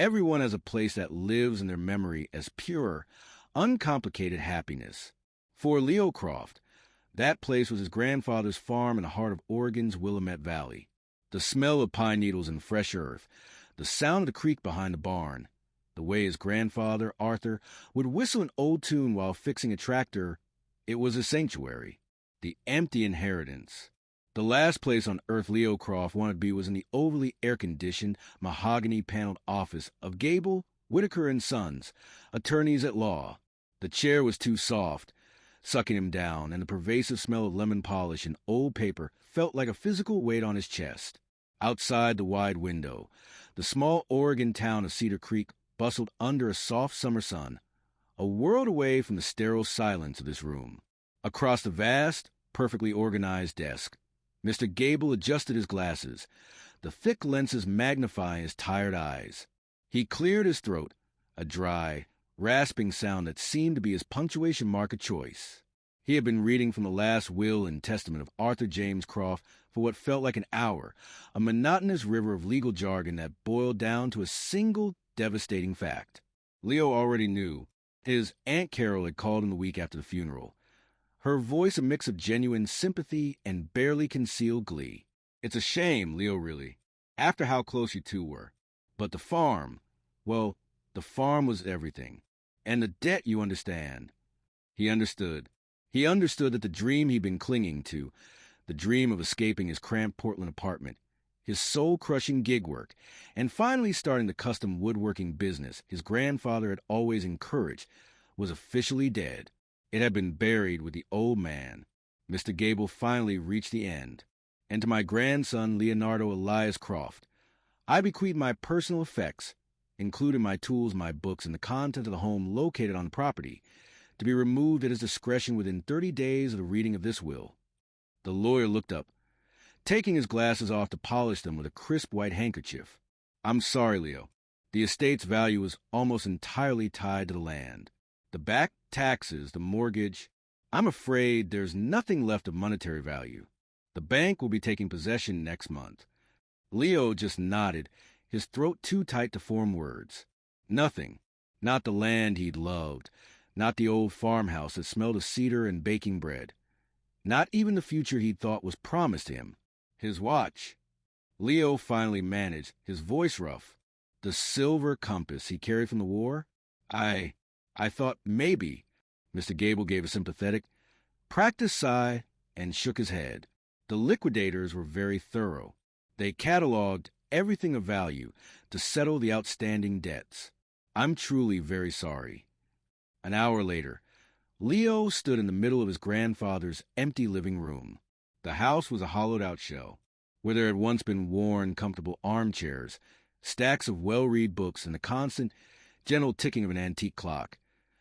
Everyone has a place that lives in their memory as pure, uncomplicated happiness. For Leo Croft, that place was his grandfather's farm in the heart of Oregon's Willamette Valley. The smell of pine needles and fresh earth, the sound of the creek behind the barn, the way his grandfather, Arthur, would whistle an old tune while fixing a tractor, it was a sanctuary. The empty inheritance. The last place on earth Leo Croft wanted to be was in the overly air-conditioned, mahogany-paneled office of Gable, Whitaker and Sons, attorneys at law. The chair was too soft, sucking him down, and the pervasive smell of lemon polish and old paper felt like a physical weight on his chest. Outside the wide window, the small Oregon town of Cedar Creek bustled under a soft summer sun, a world away from the sterile silence of this room. Across the vast, perfectly organized desk, Mr. Gable adjusted his glasses, the thick lenses magnifying his tired eyes. He cleared his throat, a dry, rasping sound that seemed to be his punctuation mark of choice. He had been reading from the last will and testament of Arthur James Croft for what felt like an hour, a monotonous river of legal jargon that boiled down to a single devastating fact. Leo already knew. His Aunt Carol had called him the week after the funeral. Her voice a mix of genuine sympathy and barely concealed glee. It's a shame, Leo, really, after how close you two were. But the farm, well, the farm was everything. And the debt, you understand. He understood. He understood that the dream he'd been clinging to, the dream of escaping his cramped Portland apartment, his soul-crushing gig work, and finally starting the custom woodworking business his grandfather had always encouraged, was officially dead. It had been buried with the old man. Mr. Gable finally reached the end. And to my grandson, Leonardo Elias Croft, I bequeath my personal effects, including my tools, my books, and the content of the home located on the property, to be removed at his discretion within 30 days of the reading of this will. The lawyer looked up, taking his glasses off to polish them with a crisp white handkerchief. I'm sorry, Leo. The estate's value is almost entirely tied to the land. The back taxes, the mortgage, I'm afraid there's nothing left of monetary value. The bank will be taking possession next month. Leo just nodded, his throat too tight to form words. Nothing. Not the land he'd loved. Not the old farmhouse that smelled of cedar and baking bread. Not even the future he'd thought was promised him. His watch. Leo finally managed, his voice rough. The silver compass he carried from the war? I thought maybe. Mr. Gable gave a sympathetic, practiced sigh and shook his head. The liquidators were very thorough. They cataloged everything of value to settle the outstanding debts. I'm truly very sorry. An hour later, Leo stood in the middle of his grandfather's empty living room. The house was a hollowed-out shell, where there had once been worn, comfortable armchairs, stacks of well-read books, and the constant, gentle ticking of an antique clock.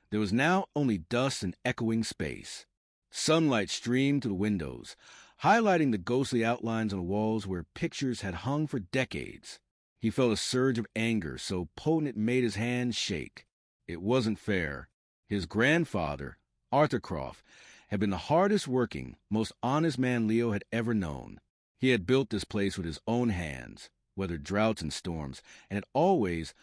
There was now only dust and echoing space. Sunlight streamed to the windows, highlighting the ghostly outlines on the walls where pictures had hung for decades. He felt a surge of anger so potent it made his hands shake. It wasn't fair. His grandfather, Arthur Croft, had been the hardest-working, most honest man Leo had ever known. He had built this place with his own hands, weathered droughts and storms, and had always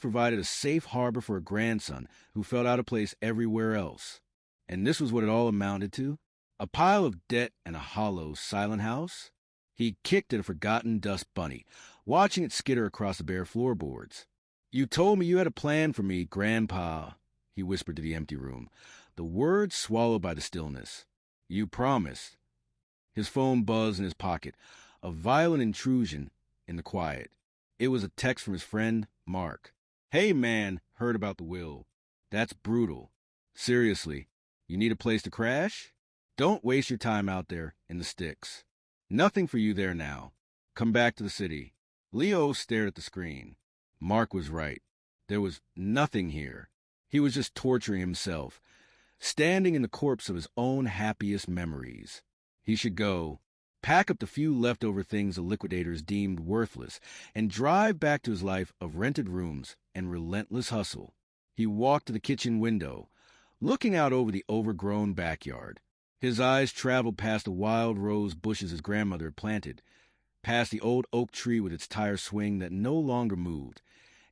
provided a safe harbor for a grandson who felt out of place everywhere else. And this was what it all amounted to? A pile of debt and a hollow, silent house? He kicked at a forgotten dust bunny, watching it skitter across the bare floorboards. You told me you had a plan for me, Grandpa, he whispered to the empty room, the words swallowed by the stillness. You promised. His phone buzzed in his pocket, a violent intrusion in the quiet. It was a text from his friend, Mark. Hey, man, heard about the will. That's brutal. Seriously, you need a place to crash? Don't waste your time out there in the sticks. Nothing for you there now. Come back to the city. Leo stared at the screen. Mark was right. There was nothing here. He was just torturing himself, standing in the corpse of his own happiest memories. He should go, pack up the few leftover things the liquidators deemed worthless, and drive back to his life of rented rooms and relentless hustle. He walked to the kitchen window, looking out over the overgrown backyard. His eyes traveled past the wild rose bushes his grandmother had planted, past the old oak tree with its tire swing that no longer moved,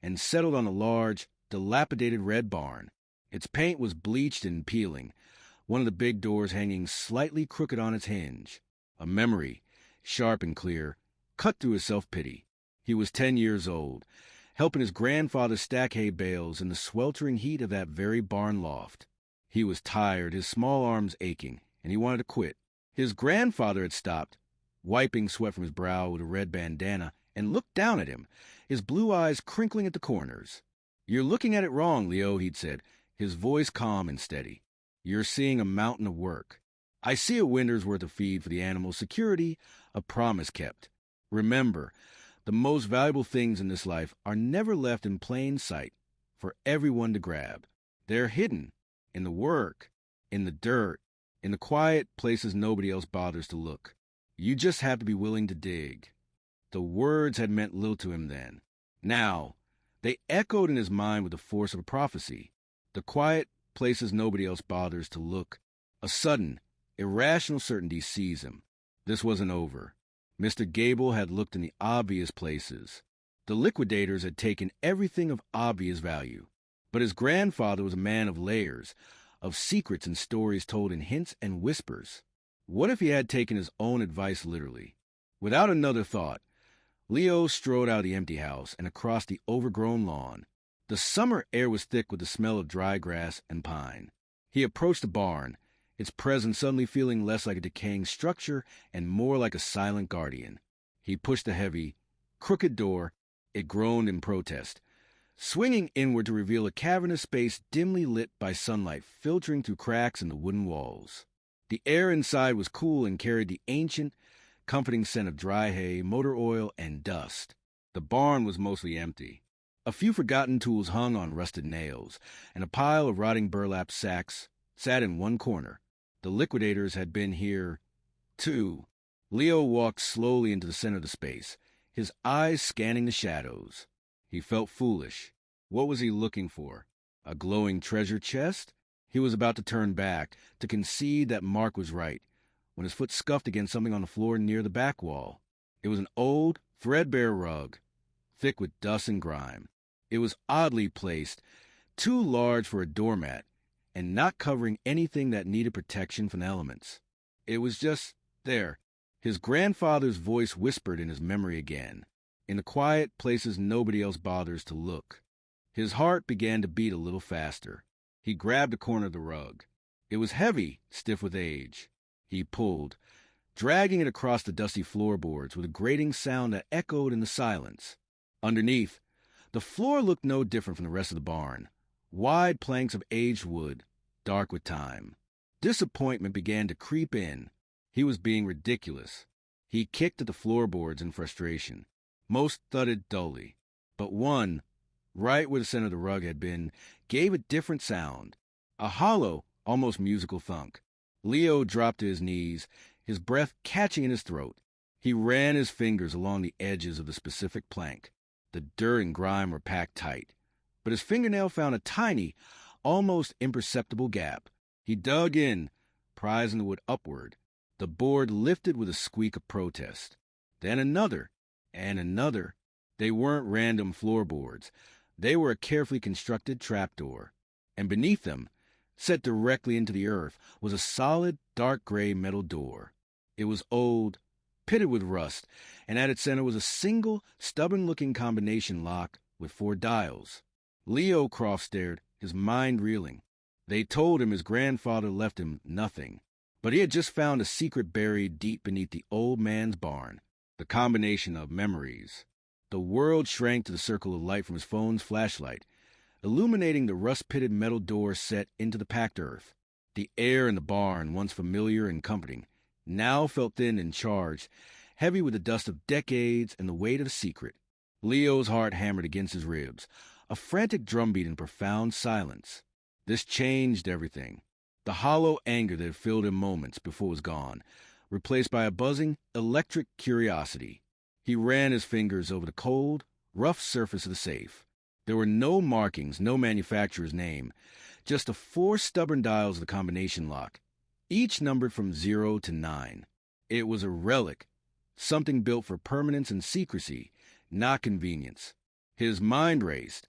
and settled on a large, dilapidated red barn. Its paint was bleached and peeling, one of the big doors hanging slightly crooked on its hinge. A memory, sharp and clear, cut through his self-pity. He was 10 years old, helping his grandfather stack hay bales in the sweltering heat of that very barn loft. He was tired, his small arms aching, and he wanted to quit. His grandfather had stopped, wiping sweat from his brow with a red bandana, and looked down at him, his blue eyes crinkling at the corners. "You're looking at it wrong, Leo," he'd said, his voice calm and steady. "You're seeing a mountain of work. I see a winter's worth of feed for the animals, security, a promise kept. Remember, the most valuable things in this life are never left in plain sight for everyone to grab. They're hidden, in the work, in the dirt, in the quiet places nobody else bothers to look. You just have to be willing to dig." The words had meant little to him then. Now, they echoed in his mind with the force of a prophecy. The quiet places nobody else bothers to look. A sudden, irrational certainty seized him. This wasn't over. Mr. Gable had looked in the obvious places. The liquidators had taken everything of obvious value. But his grandfather was a man of layers, of secrets and stories told in hints and whispers. What if he had taken his own advice literally? Without another thought, Leo strode out of the empty house and across the overgrown lawn. The summer air was thick with the smell of dry grass and pine. He approached the barn, its presence suddenly feeling less like a decaying structure and more like a silent guardian. He pushed the heavy, crooked door. It groaned in protest, swinging inward to reveal a cavernous space dimly lit by sunlight filtering through cracks in the wooden walls. The air inside was cool and carried the ancient, comforting scent of dry hay, motor oil, and dust. The barn was mostly empty. A few forgotten tools hung on rusted nails, and a pile of rotting burlap sacks sat in one corner. The liquidators had been here, too. Leo walked slowly into the center of the space, his eyes scanning the shadows. He felt foolish. What was he looking for? A glowing treasure chest? He was about to turn back, to concede that Mark was right, when his foot scuffed against something on the floor near the back wall. It was an old, threadbare rug, thick with dust and grime. It was oddly placed, too large for a doormat, and not covering anything that needed protection from the elements. It was just there. His grandfather's voice whispered in his memory again, in the quiet places nobody else bothers to look. His heart began to beat a little faster. He grabbed a corner of the rug. It was heavy, stiff with age. He pulled, dragging it across the dusty floorboards with a grating sound that echoed in the silence. Underneath, the floor looked no different from the rest of the barn. Wide planks of aged wood, dark with time. Disappointment began to creep in. He was being ridiculous. He kicked at the floorboards in frustration. Most thudded dully, but one, right where the center of the rug had been, gave a different sound. A hollow, almost musical thunk. Leo dropped to his knees, his breath catching in his throat. He ran his fingers along the edges of the specific plank. The dirt and grime were packed tight, but his fingernail found a tiny, almost imperceptible gap. He dug in, prizing the wood upward. The board lifted with a squeak of protest. Then another, and another. They weren't random floorboards. They were a carefully constructed trapdoor. And beneath them, set directly into the earth, was a solid, dark gray metal door. It was old, pitted with rust, and at its center was a single, stubborn-looking combination lock with 4 dials. Leo Croft stared, his mind reeling. They told him his grandfather left him nothing, but he had just found a secret buried deep beneath the old man's barn. The combination of memories. The world shrank to the circle of light from his phone's flashlight, illuminating the rust-pitted metal door set into the packed earth. The air in the barn, once familiar and comforting, now felt thin and charged, heavy with the dust of decades and the weight of a secret. Leo's heart hammered against his ribs, a frantic drumbeat in profound silence. This changed everything. The hollow anger that had filled him moments before was gone, replaced by a buzzing, electric curiosity. He ran his fingers over the cold, rough surface of the safe. There were no markings, no manufacturer's name, just the 4 stubborn dials of the combination lock, each numbered from 0 to 9. It was a relic, something built for permanence and secrecy, not convenience. His mind raced,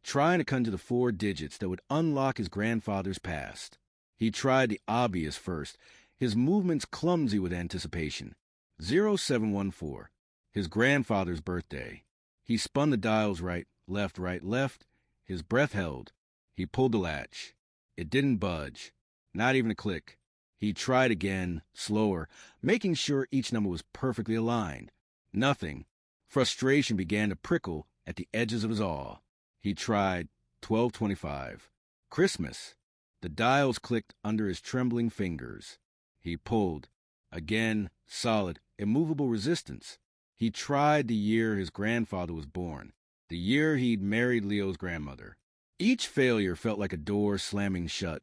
trying to come to the 4 digits that would unlock his grandfather's past. He tried the obvious first, his movements clumsy with anticipation. 0714, his grandfather's birthday. He spun the dials right, left. His breath held. He pulled the latch. It didn't budge. Not even a click. He tried again, slower, making sure each number was perfectly aligned. Nothing. Frustration began to prickle at the edges of his awe. He tried 1225. Christmas. The dials clicked under his trembling fingers. He pulled. Again, solid, immovable resistance. He tried the year his grandfather was born, the year he'd married Leo's grandmother. Each failure felt like a door slamming shut.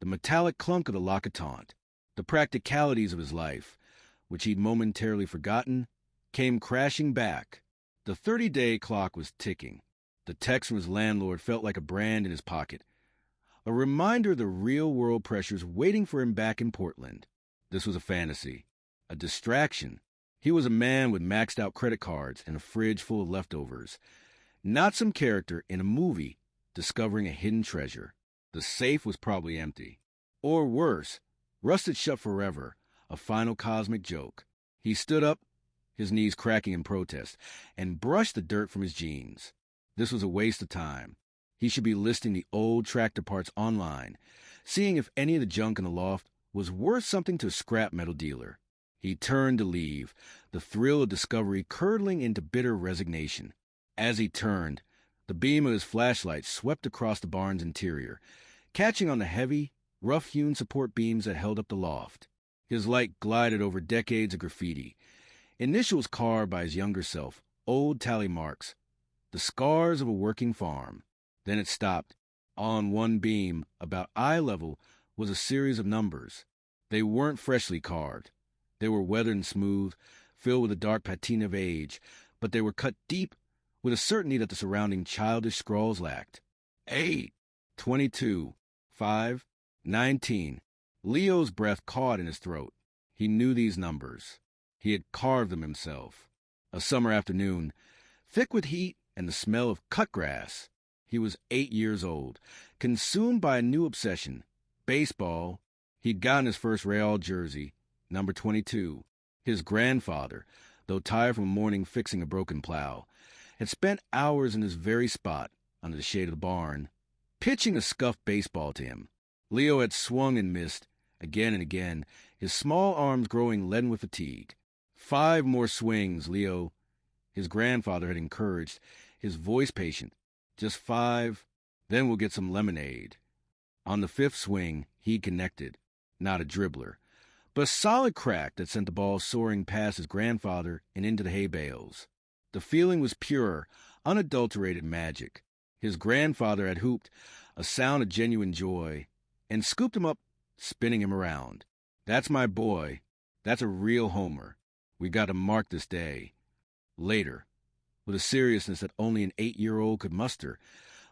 The metallic clunk of the lock of taunt, the practicalities of his life, which he'd momentarily forgotten, came crashing back. The 30-day clock was ticking. The text from his landlord felt like a brand in his pocket, a reminder of the real-world pressures waiting for him back in Portland. This was a fantasy, a distraction. He was a man with maxed-out credit cards and a fridge full of leftovers, not some character in a movie discovering a hidden treasure. The safe was probably empty. Or worse, rusted shut forever, a final cosmic joke. He stood up, his knees cracking in protest, and brushed the dirt from his jeans. This was a waste of time. He should be listing the old tractor parts online, seeing if any of the junk in the loft was worth something to a scrap metal dealer. He turned to leave, the thrill of discovery curdling into bitter resignation. As he turned, the beam of his flashlight swept across the barn's interior, catching on the heavy, rough-hewn support beams that held up the loft. His light glided over decades of graffiti, initials carved by his younger self, old tally marks, the scars of a working farm. Then it stopped. On one beam, about eye level, was a series of numbers. They weren't freshly carved. They were weathered and smooth, filled with the dark patina of age, but they were cut deep with a certainty that the surrounding childish scrawls lacked. 8, 22, 5, 19. Leo's breath caught in his throat. He knew these numbers. He had carved them himself. A summer afternoon, thick with heat and the smell of cut grass. He was 8 years old, consumed by a new obsession, baseball. He'd gotten his first Real jersey, number 22. His grandfather, though tired from a morning fixing a broken plow, had spent hours in this very spot, under the shade of the barn, pitching a scuffed baseball to him. Leo had swung and missed, again and again, his small arms growing leaden with fatigue. 5 more swings, Leo, his grandfather had encouraged, his voice patient. Just 5, then we'll get some lemonade. On the 5th swing, he connected. Not a dribbler, but a solid crack that sent the ball soaring past his grandfather and into the hay bales. The feeling was pure, unadulterated magic. His grandfather had hooped, a sound of genuine joy, and scooped him up, spinning him around. That's my boy. That's a real homer. We got to mark this day. Later, with a seriousness that only an 8-year-old could muster,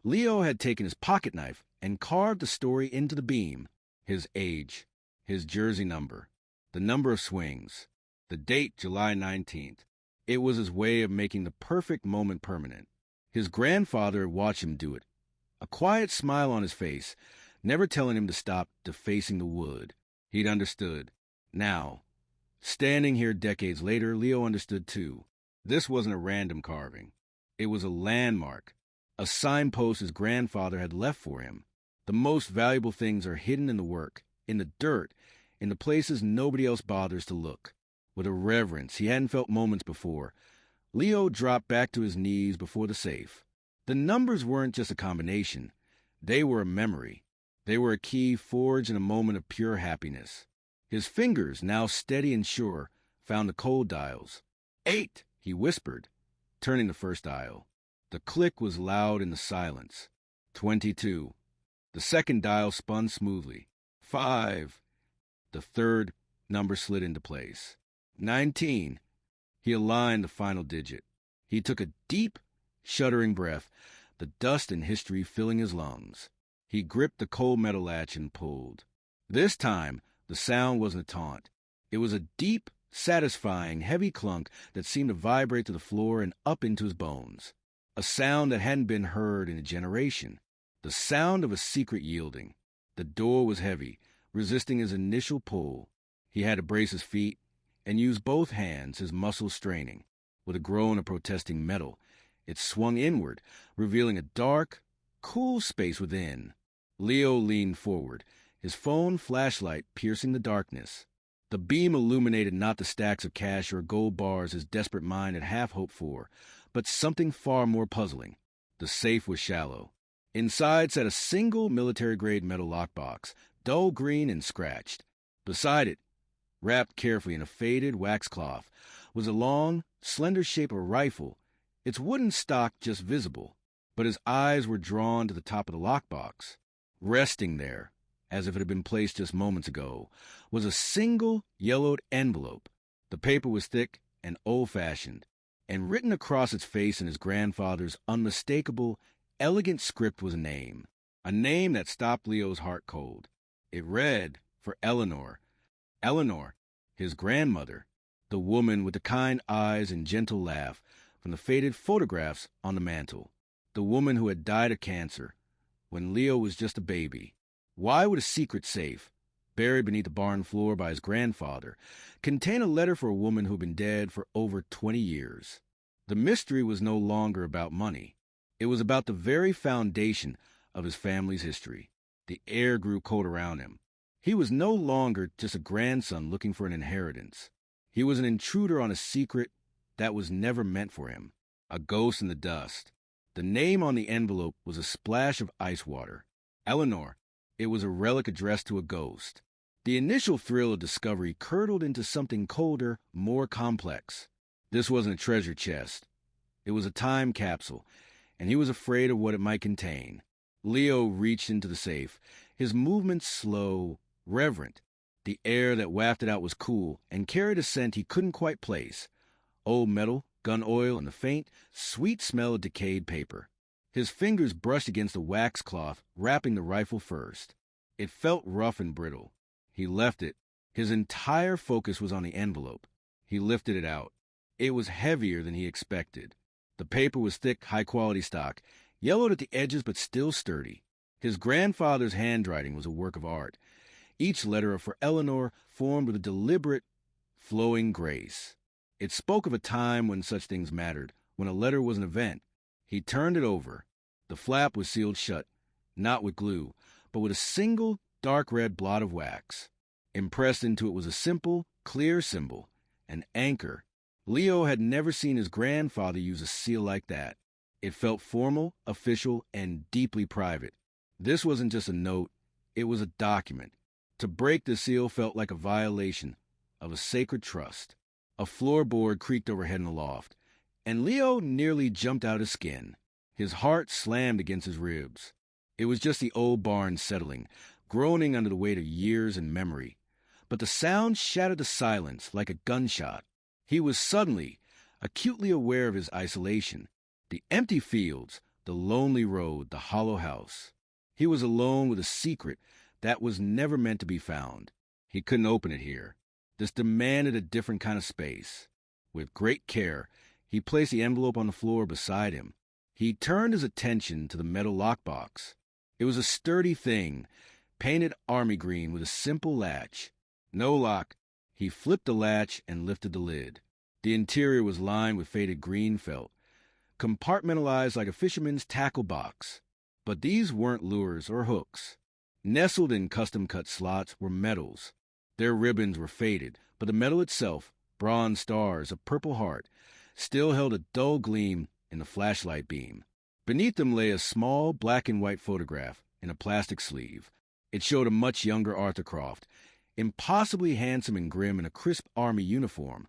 Leo had taken his pocket knife and carved the story into the beam. His age, his jersey number, the number of swings, the date July 19th. It was his way of making the perfect moment permanent. His grandfather had watched him do it, a quiet smile on his face, never telling him to stop defacing the wood. He'd understood. Now, standing here decades later, Leo understood too. This wasn't a random carving. It was a landmark, a signpost his grandfather had left for him. The most valuable things are hidden in the work, in the dirt, in the places nobody else bothers to look. With a reverence he hadn't felt moments before, Leo dropped back to his knees before the safe. The numbers weren't just a combination. They were a memory. They were a key forged in a moment of pure happiness. His fingers, now steady and sure, found the cold dials. 8, he whispered, turning the first dial. The click was loud in the silence. 22. The second dial spun smoothly. 5. The third number slid into place. 19. He aligned the final digit. He took a deep, shuddering breath, the dust and history filling his lungs. He gripped the cold metal latch and pulled. This time, the sound wasn't a taunt. It was a deep, satisfying, heavy clunk that seemed to vibrate to the floor and up into his bones. a sound that hadn't been heard in a generation, the sound of a secret yielding. The door was heavy, resisting his initial pull. He had to brace his feet and use both hands, his muscles straining. With a groan of protesting metal, it swung inward, revealing a dark, cool space within. Leo leaned forward, his phone flashlight piercing the darkness. The beam illuminated not the stacks of cash or gold bars his desperate mind had half hoped for, but something far more puzzling. The safe was shallow. Inside sat a single military-grade metal lockbox, dull green and scratched. Beside it, wrapped carefully in a faded wax cloth, was a long, slender shape of a rifle, its wooden stock just visible. But his eyes were drawn to the top of the lockbox. Resting there, as if it had been placed just moments ago, was a single yellowed envelope. The paper was thick and old-fashioned, and written across its face in his grandfather's unmistakable, elegant script was a name that stopped Leo's heart cold. It read, for Eleanor. Eleanor, his grandmother, the woman with the kind eyes and gentle laugh from the faded photographs on the mantel, the woman who had died of cancer when Leo was just a baby. Why would a secret safe, buried beneath the barn floor by his grandfather, contain a letter for a woman who had been dead for over 20 years? The mystery was no longer about money. It was about the very foundation of his family's history. The air grew cold around him. He was no longer just a grandson looking for an inheritance. He was an intruder on a secret that was never meant for him, a ghost in the dust. The name on the envelope was a splash of ice water. Eleanor. It was a relic addressed to a ghost. The initial thrill of discovery curdled into something colder, more complex. This wasn't a treasure chest. It was a time capsule, and he was afraid of what it might contain. Leo reached into the safe, his movements slow, reverent. The air that wafted out was cool and carried a scent he couldn't quite place. Old metal, gun oil, and the faint, sweet smell of decayed paper. His fingers brushed against the wax cloth, wrapping the rifle first. It felt rough and brittle. He left it. His entire focus was on the envelope. He lifted it out. It was heavier than he expected. The paper was thick, high-quality stock, yellowed at the edges but still sturdy. His grandfather's handwriting was a work of art. Each letter for Eleanor formed with a deliberate, flowing grace. It spoke of a time when such things mattered, when a letter was an event. He turned it over. The flap was sealed shut, not with glue, but with a single dark red blot of wax. Impressed into it was a simple, clear symbol, an anchor. Leo had never seen his grandfather use a seal like that. It felt formal, official, and deeply private. This wasn't just a note, it was a document. To break the seal felt like a violation of a sacred trust. A floorboard creaked overhead in the loft, and Leo nearly jumped out of his skin. His heart slammed against his ribs. It was just the old barn settling, groaning under the weight of years and memory. But the sound shattered the silence like a gunshot. He was suddenly, acutely aware of his isolation. The empty fields, the lonely road, the hollow house. He was alone with a secret that was never meant to be found. He couldn't open it here. This demanded a different kind of space. With great care, he placed the envelope on the floor beside him. He turned his attention to the metal lockbox. It was a sturdy thing, painted army green with a simple latch. No lock. He flipped the latch and lifted the lid. The interior was lined with faded green felt, compartmentalized like a fisherman's tackle box. But these weren't lures or hooks. Nestled in custom-cut slots were medals. Their ribbons were faded, but the medal itself, bronze stars, a purple heart, still held a dull gleam in the flashlight beam. Beneath them lay a small black and white photograph in a plastic sleeve. It showed a much younger Arthur Croft, impossibly handsome and grim in a crisp army uniform,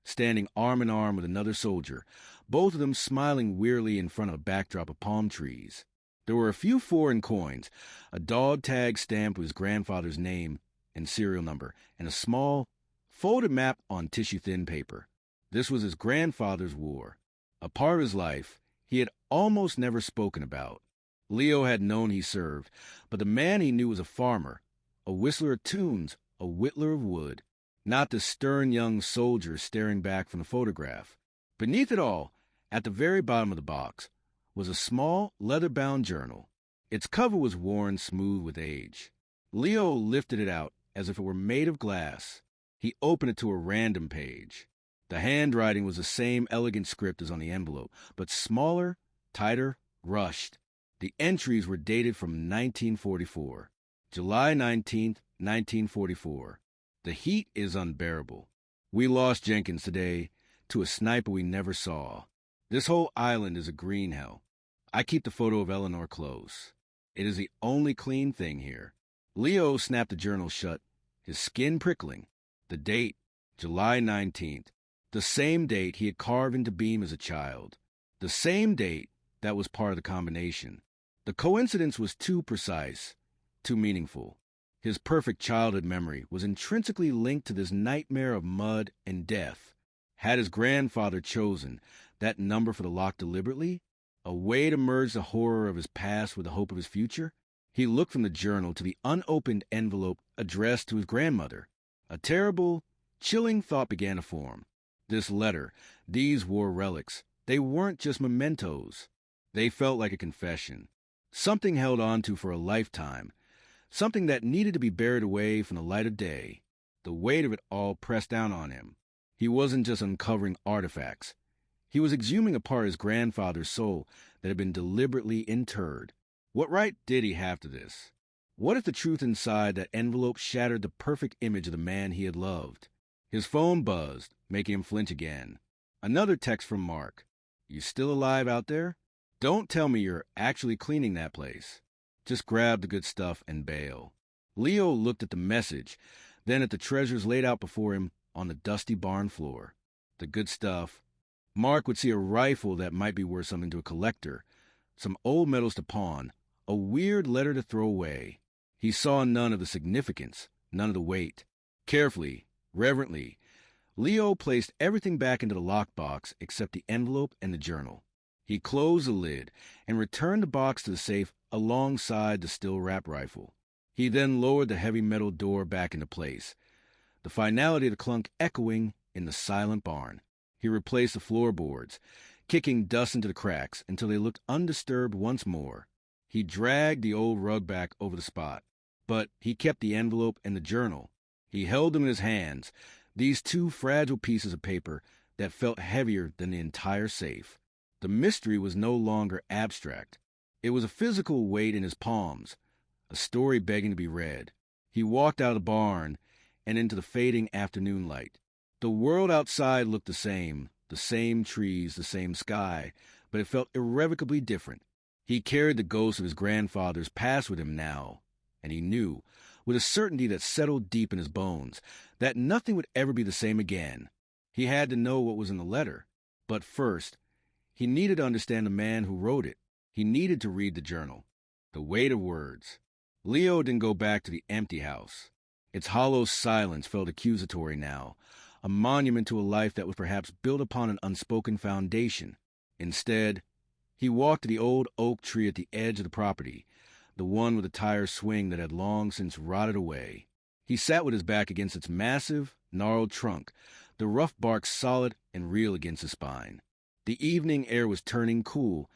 standing arm in arm with another soldier, both of them smiling wearily in front of a backdrop of palm trees. There were a few foreign coins, a dog tag stamped with his grandfather's name and serial number, and a small, folded map on tissue-thin paper. This was his grandfather's war, a part of his life he had almost never spoken about. Leo had known he served, but the man he knew was a farmer, a whistler of tunes, a whittler of wood, not the stern young soldier staring back from the photograph. Beneath it all, at the very bottom of the box, was a small, leather-bound journal. Its cover was worn smooth with age. Leo lifted it out as if it were made of glass. He opened it to a random page. The handwriting was the same elegant script as on the envelope, but smaller, tighter, rushed. The entries were dated from 1944. July 19th, 1944. The heat is unbearable. We lost Jenkins today to a sniper we never saw. This whole island is a green hell. I keep the photo of Eleanor close. It is the only clean thing here. Leo snapped the journal shut, his skin prickling. The date, July 19th. The same date he had carved into beam as a child. The same date that was part of the combination. The coincidence was too precise, too meaningful. His perfect childhood memory was intrinsically linked to this nightmare of mud and death. Had his grandfather chosen that number for the lock deliberately? A way to merge the horror of his past with the hope of his future? He looked from the journal to the unopened envelope addressed to his grandmother. A terrible, chilling thought began to form. This letter, these war relics, they weren't just mementos. They felt like a confession. Something held on to for a lifetime. Something that needed to be buried away from the light of day. The weight of it all pressed down on him. He wasn't just uncovering artifacts. He was exhuming a part of his grandfather's soul that had been deliberately interred. What right did he have to this? What if the truth inside that envelope shattered the perfect image of the man he had loved? His phone buzzed, making him flinch again. Another text from Mark. You still alive out there? Don't tell me you're actually cleaning that place. Just grab the good stuff and bail. Leo looked at the message, then at the treasures laid out before him on the dusty barn floor. The good stuff. Mark would see a rifle that might be worth something to a collector, some old medals to pawn, a weird letter to throw away. He saw none of the significance, none of the weight. Carefully, reverently, Leo placed everything back into the lockbox except the envelope and the journal. He closed the lid and returned the box to the safe alongside the still-wrapped rifle. He then lowered the heavy metal door back into place, the finality of the clunk echoing in the silent barn. He replaced the floorboards, kicking dust into the cracks until they looked undisturbed once more. He dragged the old rug back over the spot, but he kept the envelope and the journal. He held them in his hands, these two fragile pieces of paper that felt heavier than the entire safe. The mystery was no longer abstract. It was a physical weight in his palms, a story begging to be read. He walked out of the barn and into the fading afternoon light. The world outside looked the same trees, the same sky, but it felt irrevocably different. He carried the ghost of his grandfather's past with him now, and he knew, with a certainty that settled deep in his bones, that nothing would ever be the same again. He had to know what was in the letter, but first, he needed to understand the man who wrote it. He needed to read the journal. The weight of words. Leo didn't go back to the empty house. Its hollow silence felt accusatory now, a monument to a life that was perhaps built upon an unspoken foundation. Instead, he walked to the old oak tree at the edge of the property, the one with the tire swing that had long since rotted away. He sat with his back against its massive, gnarled trunk, the rough bark solid and real against his spine. The evening air was turning cool,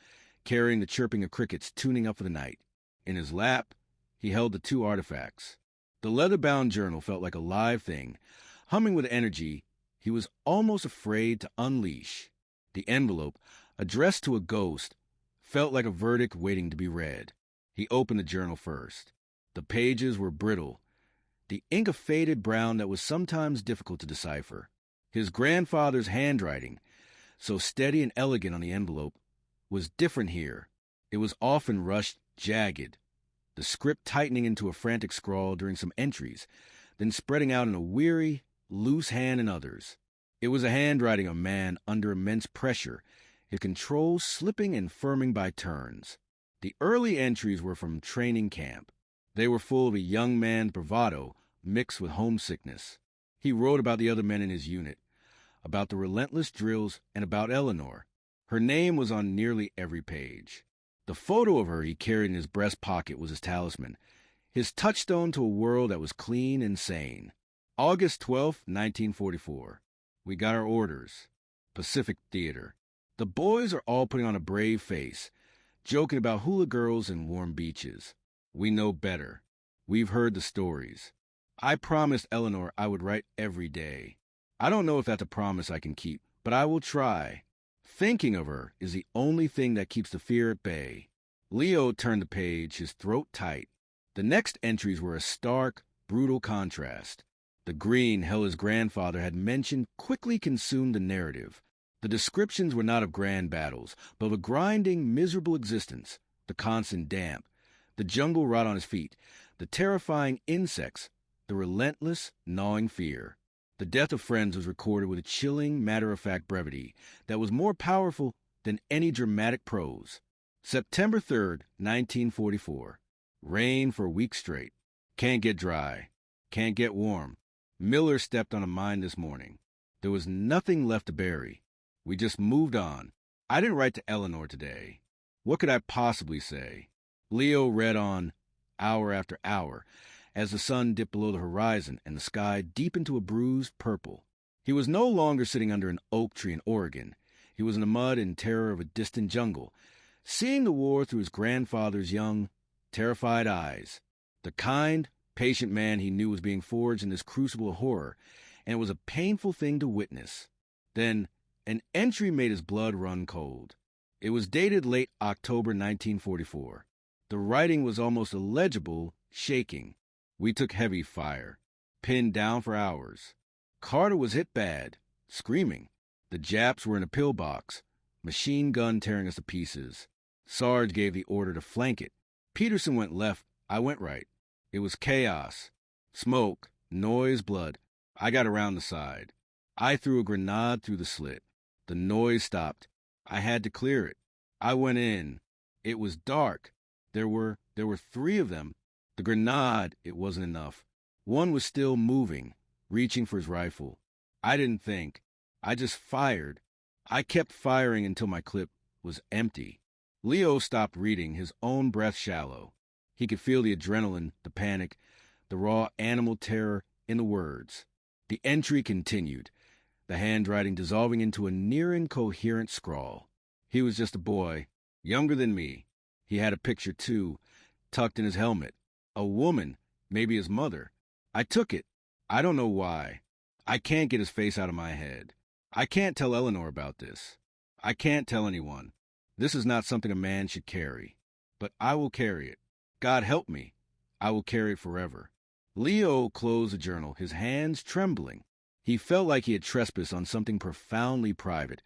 carrying the chirping of crickets tuning up for the night. In his lap, he held the two artifacts. The leather-bound journal felt like a live thing, humming with energy he was almost afraid to unleash. The envelope, addressed to a ghost, felt like a verdict waiting to be read. He opened the journal first. The pages were brittle, the ink a faded brown that was sometimes difficult to decipher. His grandfather's handwriting, so steady and elegant on the envelope, was different here. It was often rushed, jagged, the script tightening into a frantic scrawl during some entries, then spreading out in a weary, loose hand in others. It was a handwriting of a man under immense pressure, his control slipping and firming by turns. The early entries were from training camp. They were full of a young man's bravado mixed with homesickness. He wrote about the other men in his unit, about the relentless drills, and about Eleanor. Her name was on nearly every page. The photo of her he carried in his breast pocket was his talisman, his touchstone to a world that was clean and sane. August 12, 1944. We got our orders. Pacific Theater. The boys are all putting on a brave face. joking about hula girls and warm beaches. We know better. We've heard the stories. I promised Eleanor I would write every day. I don't know if that's a promise I can keep, but I will try. Thinking of her is the only thing that keeps the fear at bay. Leo turned the page, his throat tight. The next entries were a stark, brutal contrast. The green hell his grandfather had mentioned quickly consumed the narrative. The descriptions were not of grand battles, but of a grinding, miserable existence. The constant damp, the jungle rot on his feet, the terrifying insects, the relentless, gnawing fear. The death of friends was recorded with a chilling, matter-of-fact brevity that was more powerful than any dramatic prose. September 3rd, 1944. Rain for a week straight. Can't get dry. Can't get warm. Miller stepped on a mine this morning. There was nothing left to bury. We just moved on. I didn't write to Eleanor today. What could I possibly say? Leo read on, hour after hour, as the sun dipped below the horizon and the sky deepened to a bruised purple. He was no longer sitting under an oak tree in Oregon. He was in the mud and terror of a distant jungle, seeing the war through his grandfather's young, terrified eyes. The kind, patient man he knew was being forged in this crucible of horror, and it was a painful thing to witness. Then, an entry made his blood run cold. It was dated late October 1944. The writing was almost illegible, shaking. We took heavy fire, pinned down for hours. Carter was hit bad, screaming. The Japs were in a pillbox, machine gun tearing us to pieces. Sarge gave the order to flank it. Peterson went left, I went right. It was chaos. Smoke, noise, blood. I got around the side. I threw a grenade through the slit. The noise stopped. I had to clear it. I went in. It was dark. There were 3 of them. The grenade, it wasn't enough. One was still moving, reaching for his rifle. I didn't think. I just fired. I kept firing until my clip was empty. Leo stopped reading, his own breath shallow. He could feel the adrenaline, the panic, the raw animal terror in the words. The entry continued, the handwriting dissolving into a near incoherent scrawl. He was just a boy, younger than me. He had a picture, too, tucked in his helmet. A woman, maybe his mother. I took it. I don't know why. I can't get his face out of my head. I can't tell Eleanor about this. I can't tell anyone. This is not something a man should carry. But I will carry it. God help me. I will carry it forever. Leo closed the journal, his hands trembling. He felt like he had trespassed on something profoundly private,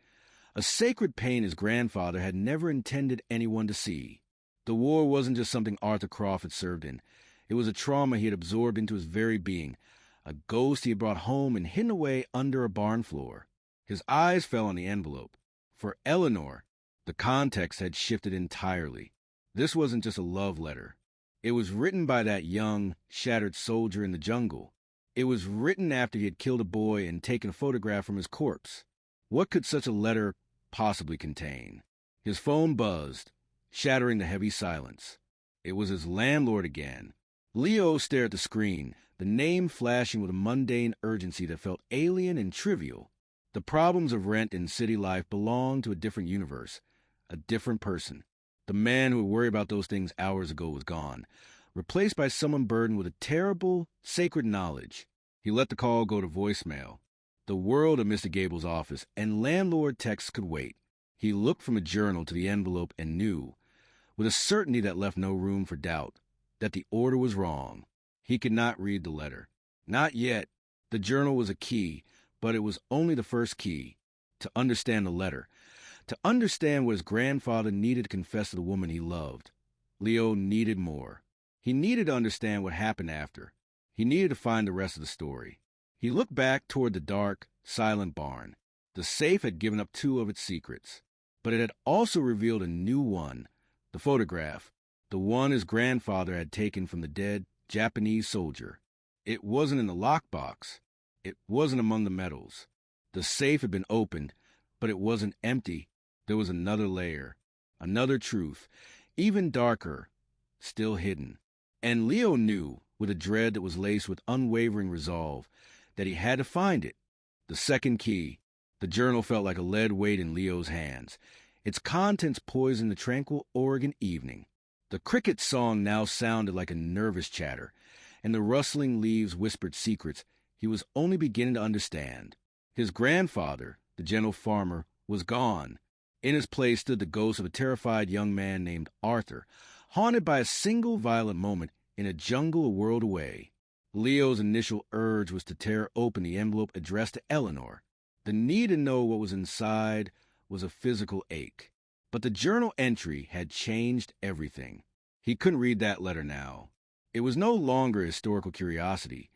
a sacred pain his grandfather had never intended anyone to see. The war wasn't just something Arthur Croft had served in. It was a trauma he had absorbed into his very being, a ghost he had brought home and hidden away under a barn floor. His eyes fell on the envelope. For Eleanor, the context had shifted entirely. This wasn't just a love letter. It was written by that young, shattered soldier in the jungle. It was written after he had killed a boy and taken a photograph from his corpse. What could such a letter possibly contain? His phone buzzed, shattering the heavy silence. It was his landlord again. Leo stared at the screen, the name flashing with a mundane urgency that felt alien and trivial. The problems of rent and city life belonged to a different universe, a different person. The man who would worry about those things hours ago was gone, replaced by someone burdened with a terrible, sacred knowledge. He let the call go to voicemail. The world of Mr. Gable's office and landlord texts could wait. He looked from a journal to the envelope and knew, with a certainty that left no room for doubt, that the order was wrong. He could not read the letter. Not yet. The journal was a key, but it was only the first key. To understand the letter, to understand what his grandfather needed to confess to the woman he loved. Leo needed more. He needed to understand what happened after. He needed to find the rest of the story. He looked back toward the dark, silent barn. The safe had given up 2 of its secrets, but it had also revealed a new one, the photograph, the one his grandfather had taken from the dead Japanese soldier. It wasn't in the lockbox. It wasn't among the medals. The safe had been opened, but it wasn't empty. There was another layer, another truth, even darker, still hidden. And Leo knew, with a dread that was laced with unwavering resolve, that he had to find it. The second key. The journal felt like a lead weight in Leo's hands. Its contents poisoned the tranquil Oregon evening. The cricket's song now sounded like a nervous chatter, and the rustling leaves whispered secrets he was only beginning to understand. His grandfather, the gentle farmer, was gone. In his place stood the ghost of a terrified young man named Arthur, haunted by a single violent moment in a jungle a world away. Leo's initial urge was to tear open the envelope addressed to Eleanor. The need to know what was inside was a physical ache. But the journal entry had changed everything. He couldn't read that letter now. It was no longer a historical curiosity.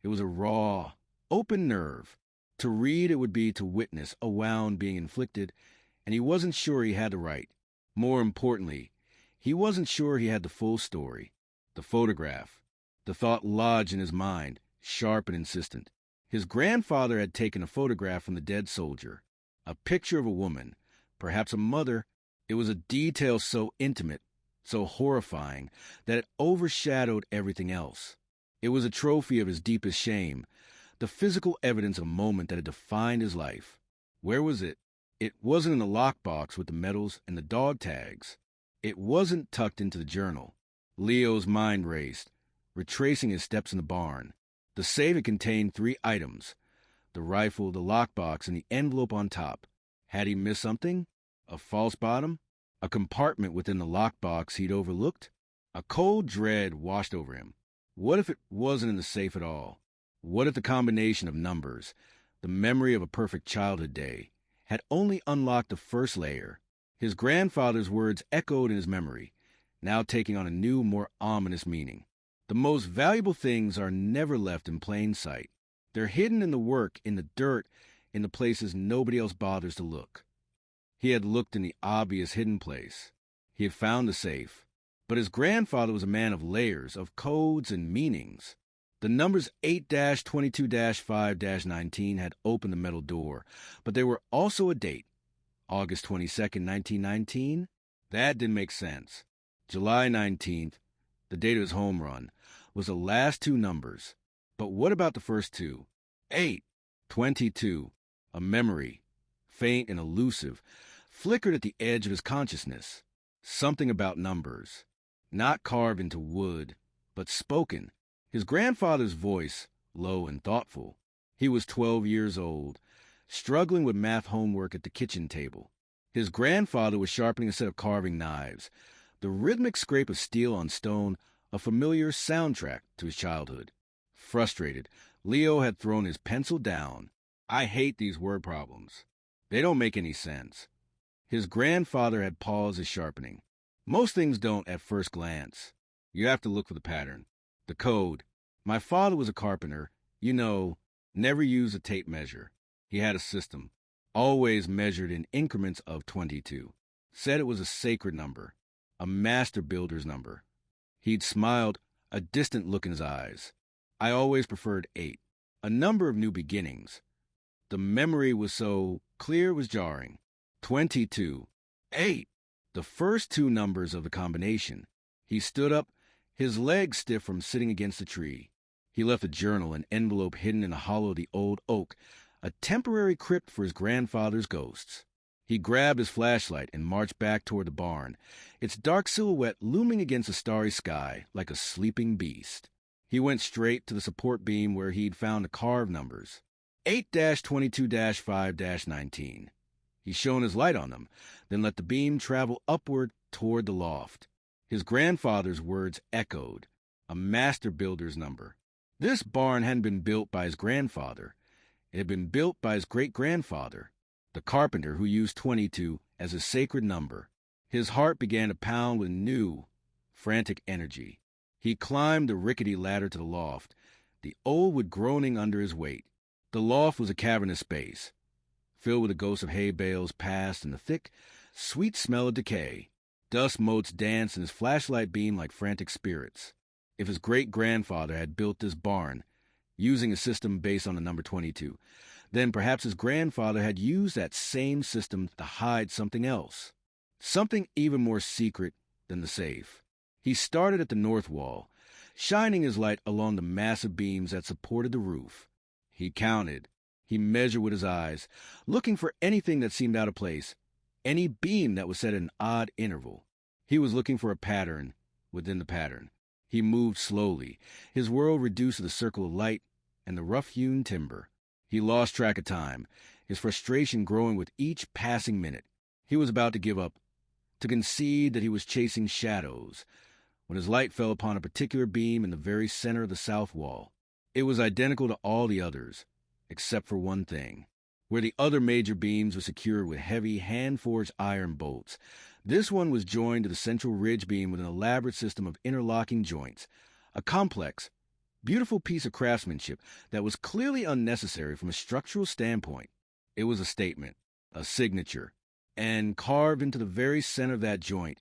It was a raw, open nerve. To read it would be to witness a wound being inflicted, and he wasn't sure he had the right. More importantly, he wasn't sure he had the full story. The photograph. The thought lodged in his mind, sharp and insistent. His grandfather had taken a photograph from the dead soldier. A picture of a woman, perhaps a mother. It was a detail so intimate, so horrifying, that it overshadowed everything else. It was a trophy of his deepest shame, the physical evidence of a moment that had defined his life. Where was it? It wasn't in the lockbox with the medals and the dog tags. It wasn't tucked into the journal. Leo's mind raced, retracing his steps in the barn. The safe had contained 3 items: the rifle, the lockbox, and the envelope on top. Had he missed something? A false bottom? A compartment within the lockbox he'd overlooked? A cold dread washed over him. What if it wasn't in the safe at all? What if the combination of numbers, the memory of a perfect childhood day, had only unlocked the first layer? His grandfather's words echoed in his memory, now taking on a new, more ominous meaning. The most valuable things are never left in plain sight. They're hidden in the work, in the dirt, in the places nobody else bothers to look. He had looked in the obvious hidden place. He had found the safe. But his grandfather was a man of layers, of codes and meanings. The numbers 8-22-5-19 had opened the metal door, but they were also a date. August 22nd, 1919? That didn't make sense. July 19th, the date of his home run, was the last 2 numbers. But what about the first 2? 8, 22, a memory, faint and elusive, flickered at the edge of his consciousness. Something about numbers, not carved into wood, but spoken. His grandfather's voice, low and thoughtful. He was 12 years old, struggling with math homework at the kitchen table. His grandfather was sharpening a set of carving knives, the rhythmic scrape of steel on stone, a familiar soundtrack to his childhood. Frustrated, Leo had thrown his pencil down. I hate these word problems. They don't make any sense. His grandfather had paused his sharpening. Most things don't at first glance. You have to look for the pattern. The code. My father was a carpenter. You know, never used a tape measure. He had a system, always measured in increments of 22. Said it was a sacred number, a master builder's number. He'd smiled, a distant look in his eyes. I always preferred 8, a number of new beginnings. The memory was so clear it was jarring. 22. 8. The first 2 numbers of the combination. He stood up, his legs stiff from sitting against the tree. He left a journal, an envelope hidden in the hollow of the old oak, a temporary crypt for his grandfather's ghosts. He grabbed his flashlight and marched back toward the barn, its dark silhouette looming against the starry sky like a sleeping beast. He went straight to the support beam where he'd found the carved numbers. 8-22-5-19. He shone his light on them, then let the beam travel upward toward the loft. His grandfather's words echoed, a master builder's number. This barn hadn't been built by his grandfather. It had been built by his great-grandfather, the carpenter who used 22 as a sacred number. His heart began to pound with new, frantic energy. He climbed the rickety ladder to the loft, the old wood groaning under his weight. The loft was a cavernous space, filled with the ghosts of hay bales past and the thick, sweet smell of decay. Dust motes danced in his flashlight beam like frantic spirits. If his great-grandfather had built this barn, using a system based on the number 22, then perhaps his grandfather had used that same system to hide something else, something even more secret than the safe. He started at the north wall, shining his light along the massive beams that supported the roof. He counted. He measured with his eyes, looking for anything that seemed out of place. any beam that was set at an odd interval. He was looking for a pattern within the pattern. He moved slowly, his world reduced to the circle of light and the rough-hewn timber. He lost track of time, his frustration growing with each passing minute. He was about to give up, to concede that he was chasing shadows, when his light fell upon a particular beam in the very center of the south wall. It was identical to all the others, except for one thing. Where the other major beams were secured with heavy, hand-forged iron bolts, this one was joined to the central ridge beam with an elaborate system of interlocking joints, a complex, beautiful piece of craftsmanship that was clearly unnecessary from a structural standpoint. It was a statement, a signature, and carved into the very center of that joint,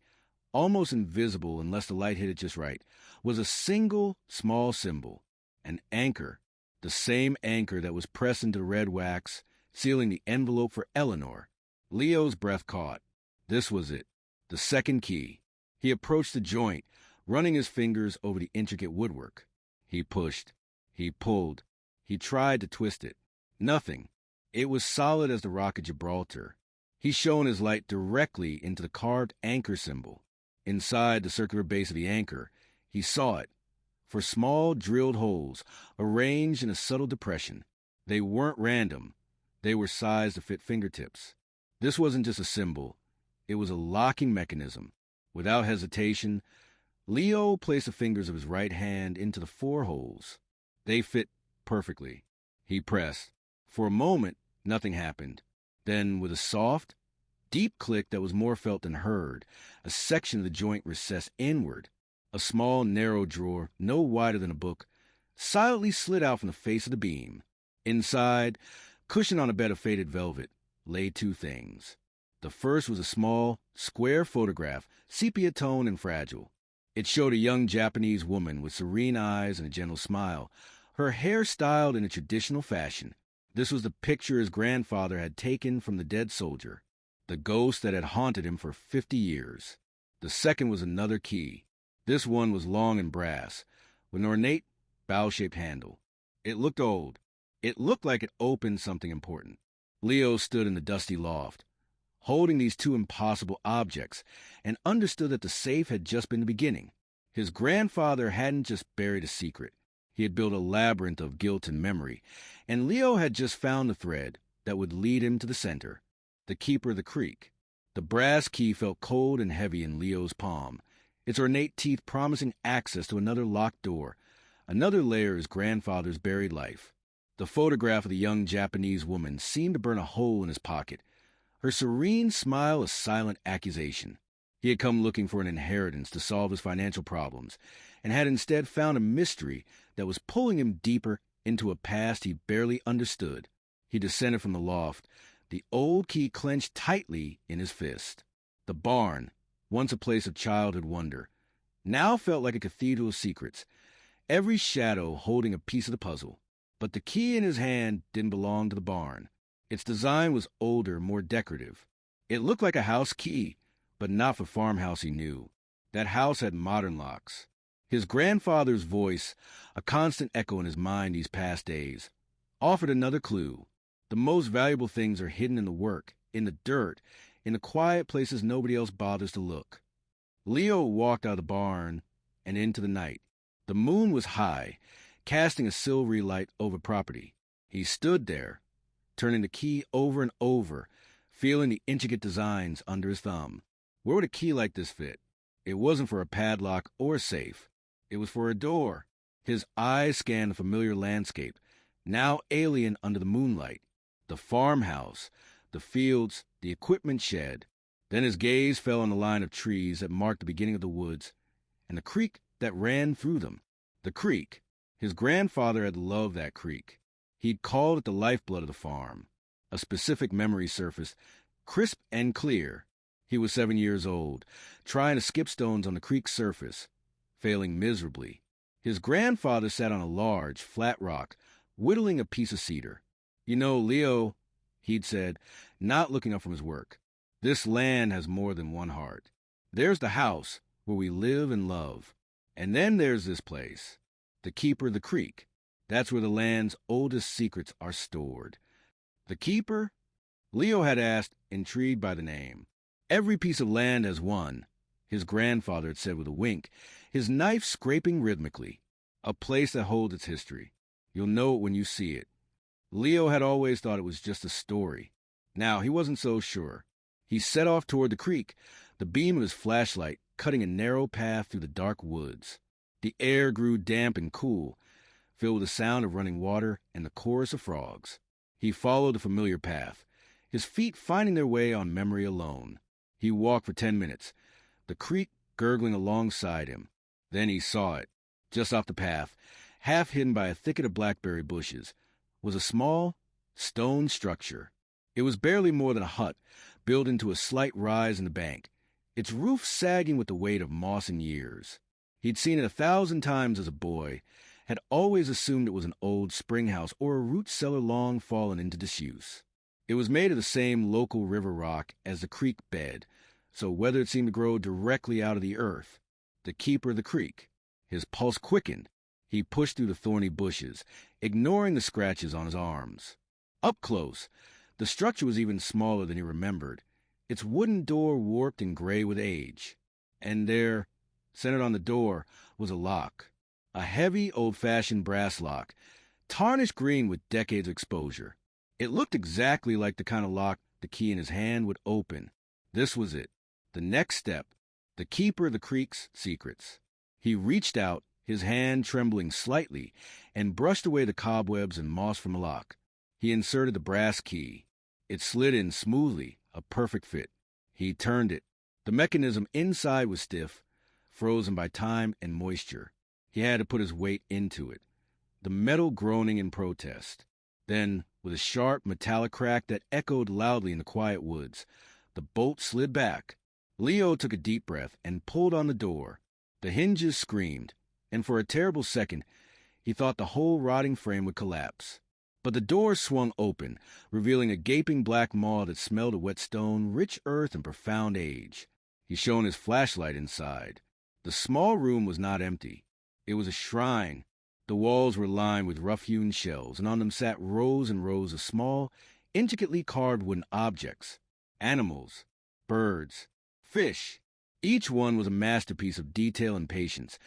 almost invisible unless the light hit it just right, was a single small symbol, an anchor, the same anchor that was pressed into the red wax, sealing the envelope for Eleanor. Leo's breath caught. This was it, the second key. He approached the joint, running his fingers over the intricate woodwork. He pushed. He pulled. He tried to twist it. Nothing. It was solid as the rock of Gibraltar. He shone his light directly into the carved anchor symbol. Inside the circular base of the anchor, he saw it, for small drilled holes, arranged in a subtle depression. They weren't random. They were sized to fit fingertips. This wasn't just a symbol. It was a locking mechanism. Without hesitation, Leo placed the fingers of his right hand into the 4 holes. They fit perfectly. He pressed. For a moment, nothing happened. Then, with a soft, deep click that was more felt than heard, a section of the joint recessed inward. A small, narrow drawer, no wider than a book, silently slid out from the face of the beam. Inside, cushioned on a bed of faded velvet, lay 2 things. The first was a small, square photograph, sepia-toned and fragile. It showed a young Japanese woman with serene eyes and a gentle smile, her hair styled in a traditional fashion. This was the picture his grandfather had taken from the dead soldier, the ghost that had haunted him for 50 years. The second was another key. This one was long and brass, with an ornate, bow-shaped handle. It looked old. It looked like it opened something important. Leo stood in the dusty loft, holding these 2 impossible objects, and understood that the safe had just been the beginning. His grandfather hadn't just buried a secret. He had built a labyrinth of guilt and memory, and Leo had just found the thread that would lead him to the center, the keeper of the creek. The brass key felt cold and heavy in Leo's palm, its ornate teeth promising access to another locked door, another layer of his grandfather's buried life. The photograph of the young Japanese woman seemed to burn a hole in his pocket, her serene smile a silent accusation. He had come looking for an inheritance to solve his financial problems, and had instead found a mystery that was pulling him deeper into a past he barely understood. He descended from the loft, the old key clenched tightly in his fist. The barn, once a place of childhood wonder, now felt like a cathedral of secrets, every shadow holding a piece of the puzzle. But the key in his hand didn't belong to the barn. Its design was older, more decorative. It looked like a house key, but not for farmhouse he knew. That house had modern locks. His grandfather's voice, a constant echo in his mind these past days, offered another clue. The most valuable things are hidden in the work, in the dirt, in the quiet places nobody else bothers to look. Leo walked out of the barn and into the night. The moon was high, casting a silvery light over property. He stood there, turning the key over and over, feeling the intricate designs under his thumb. Where would a key like this fit? It wasn't for a padlock or a safe. It was for a door. His eyes scanned the familiar landscape, now alien under the moonlight. The farmhouse, the fields, the equipment shed. Then his gaze fell on the line of trees that marked the beginning of the woods, and the creek that ran through them. The creek. His grandfather had loved that creek. He'd called it the lifeblood of the farm. A specific memory surfaced, crisp and clear. He was 7 years old, trying to skip stones on the creek's surface, failing miserably. His grandfather sat on a large, flat rock, whittling a piece of cedar. "You know, Leo," he'd said, not looking up from his work, "this land has more than one heart. There's the house where we live and love. And then there's this place, the keeper of the creek. That's where the land's oldest secrets are stored." The keeper? Leo had asked, intrigued by the name. Every piece of land has one, his grandfather had said with a wink, his knife scraping rhythmically. A place that holds its history. You'll know it when you see it. Leo had always thought it was just a story. Now, he wasn't so sure. He set off toward the creek, the beam of his flashlight cutting a narrow path through the dark woods. The air grew damp and cool, filled with the sound of running water and the chorus of frogs. He followed the familiar path, his feet finding their way on memory alone. He walked for 10 minutes, the creek gurgling alongside him. Then he saw it. Just off the path, half hidden by a thicket of blackberry bushes, was a small, stone structure. It was barely more than a hut, built into a slight rise in the bank, its roof sagging with the weight of moss and years. He'd seen it 1,000 times as a boy, had always assumed it was an old spring house or a root cellar long fallen into disuse. It was made of the same local river rock as the creek bed, so whether it seemed to grow directly out of the earth. The keeper of the creek. His pulse quickened. He pushed through the thorny bushes, ignoring the scratches on his arms. Up close, the structure was even smaller than he remembered, its wooden door warped and gray with age. And there, centered on the door, was a lock. A heavy, old-fashioned brass lock, tarnished green with decades of exposure. It looked exactly like the kind of lock the key in his hand would open. This was it. The next step. The keeper of the creek's secrets. He reached out, his hand trembling slightly, and brushed away the cobwebs and moss from the lock. He inserted the brass key. It slid in smoothly, a perfect fit. He turned it. The mechanism inside was stiff, frozen by time and moisture. He had to put his weight into it, the metal groaning in protest. Then, with a sharp metallic crack that echoed loudly in the quiet woods, the bolt slid back. Leo took a deep breath and pulled on the door. The hinges screamed, and for a terrible second, he thought the whole rotting frame would collapse. But the door swung open, revealing a gaping black maw that smelled of wet stone, rich earth, and profound age. He shone his flashlight inside. The small room was not empty. It was a shrine. The walls were lined with rough-hewn shells, and on them sat rows and rows of small, intricately carved wooden objects. Animals, birds, fish. Each one was a masterpiece of detail and patience,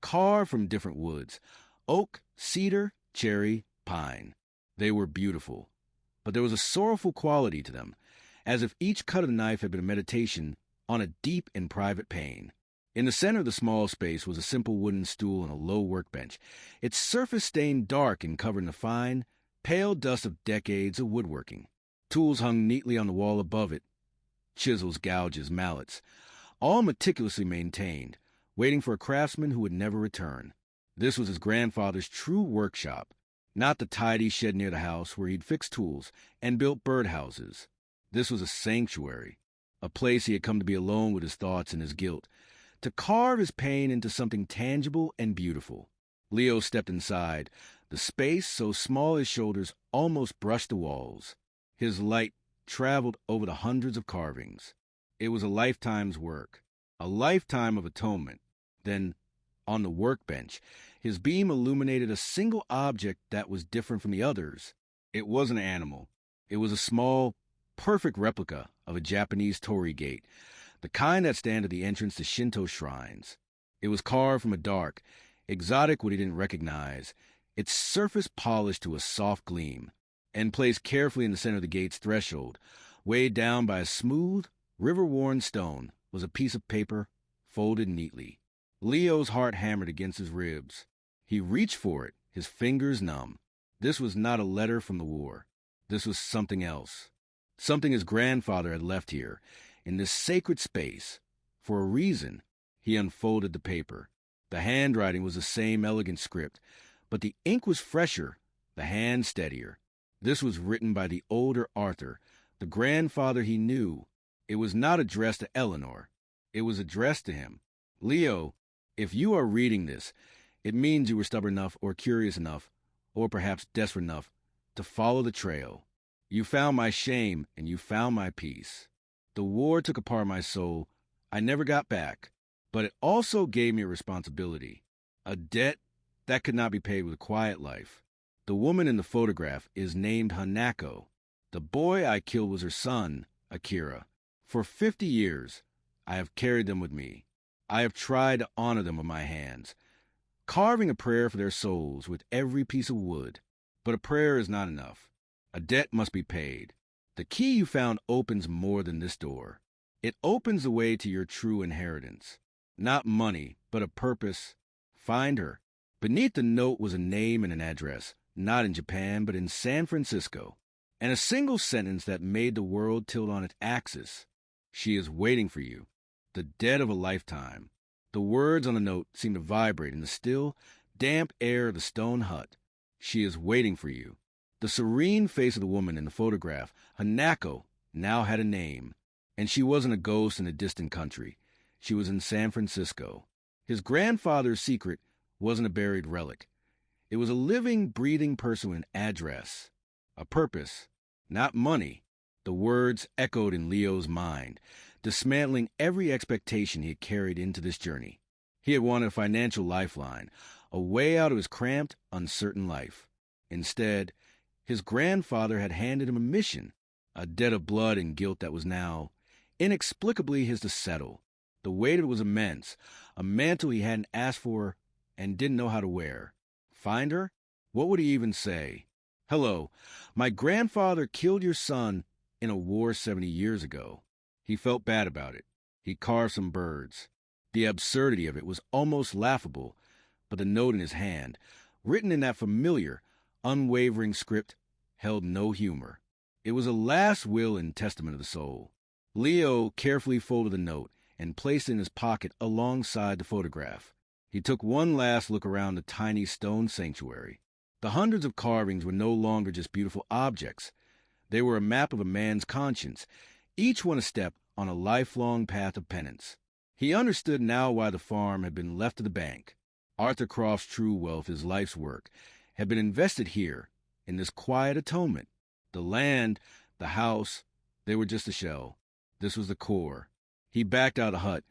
carved from different woods: oak, cedar, cherry, pine. They were beautiful, but there was a sorrowful quality to them, as if each cut of the knife had been a meditation on a deep and private pain. In the center of the small space was a simple wooden stool and a low workbench, its surface stained dark and covered in the fine, pale dust of decades of woodworking. Tools hung neatly on the wall above it: chisels, gouges, mallets, all meticulously maintained, waiting for a craftsman who would never return. This was his grandfather's true workshop, not the tidy shed near the house where he'd fixed tools and built birdhouses. This was a sanctuary, a place he had come to be alone with his thoughts and his guilt, to carve his pain into something tangible and beautiful. Leo stepped inside. The space, so small his shoulders, almost brushed the walls. His light traveled over the hundreds of carvings. It was a lifetime's work, a lifetime of atonement. Then, on the workbench, his beam illuminated a single object that was different from the others. It wasn't an animal. It was a small, perfect replica of a Japanese torii gate, the kind that stand at the entrance to Shinto shrines. It was carved from a dark, exotic wood he didn't recognize, its surface polished to a soft gleam, and placed carefully in the center of the gate's threshold. Weighed down by a smooth, river-worn stone was a piece of paper folded neatly. Leo's heart hammered against his ribs. He reached for it, his fingers numb. This was not a letter from the war. This was something else. Something his grandfather had left here, in this sacred space. For a reason. He unfolded the paper. The handwriting was the same elegant script, but the ink was fresher, the hand steadier. This was written by the older Arthur, the grandfather he knew. It was not addressed to Eleanor. It was addressed to him. Leo, if you are reading this, it means you were stubborn enough or curious enough, or perhaps desperate enough, to follow the trail. You found my shame, and you found my peace. The war took apart my soul. I never got back. But it also gave me a responsibility, a debt that could not be paid with a quiet life. The woman in the photograph is named Hanako. The boy I killed was her son, Akira. For 50 years, I have carried them with me. I have tried to honor them with my hands, carving a prayer for their souls with every piece of wood. But a prayer is not enough. A debt must be paid. The key you found opens more than this door. It opens the way to your true inheritance. Not money, but a purpose. Find her. Beneath the note was a name and an address, not in Japan, but in San Francisco, and a single sentence that made the world tilt on its axis. She is waiting for you. The debt of a lifetime. The words on the note seemed to vibrate in the still, damp air of the stone hut. She is waiting for you. The serene face of the woman in the photograph, Hanako, now had a name. And she wasn't a ghost in a distant country. She was in San Francisco. His grandfather's secret wasn't a buried relic. It was a living, breathing person with an address, a purpose, not money. The words echoed in Leo's mind, dismantling every expectation he had carried into this journey. He had wanted a financial lifeline, a way out of his cramped, uncertain life. Instead, his grandfather had handed him a mission, a debt of blood and guilt that was now inexplicably his to settle. The weight of it was immense, a mantle he hadn't asked for and didn't know how to wear. Find her? What would he even say? Hello, my grandfather killed your son in a war 70 years ago. He felt bad about it. He carved some birds. The absurdity of it was almost laughable, but the note in his hand, written in that familiar, unwavering script, held no humor. It was a last will and testament of the soul. Leo carefully folded the note and placed it in his pocket alongside the photograph. He took one last look around the tiny stone sanctuary. The hundreds of carvings were no longer just beautiful objects. They were a map of a man's conscience, each one a step on a lifelong path of penance. He understood now why the farm had been left to the bank. Arthur Croft's true wealth, his life's work, had been invested here, in this quiet atonement. The land, the house, they were just a shell. This was the core. He backed out of the hut,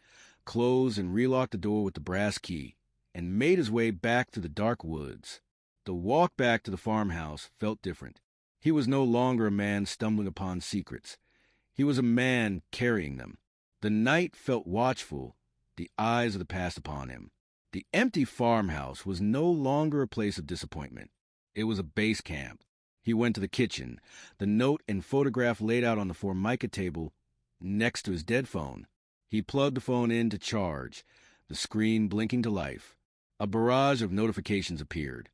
closed and relocked the door with the brass key, and made his way back through the dark woods. The walk back to the farmhouse felt different. He was no longer a man stumbling upon secrets. He was a man carrying them. The night felt watchful, the eyes of the past upon him. The empty farmhouse was no longer a place of disappointment. It was a base camp. He went to the kitchen, the note and photograph laid out on the Formica table next to his dead phone. He plugged the phone in to charge, the screen blinking to life. A barrage of notifications appeared.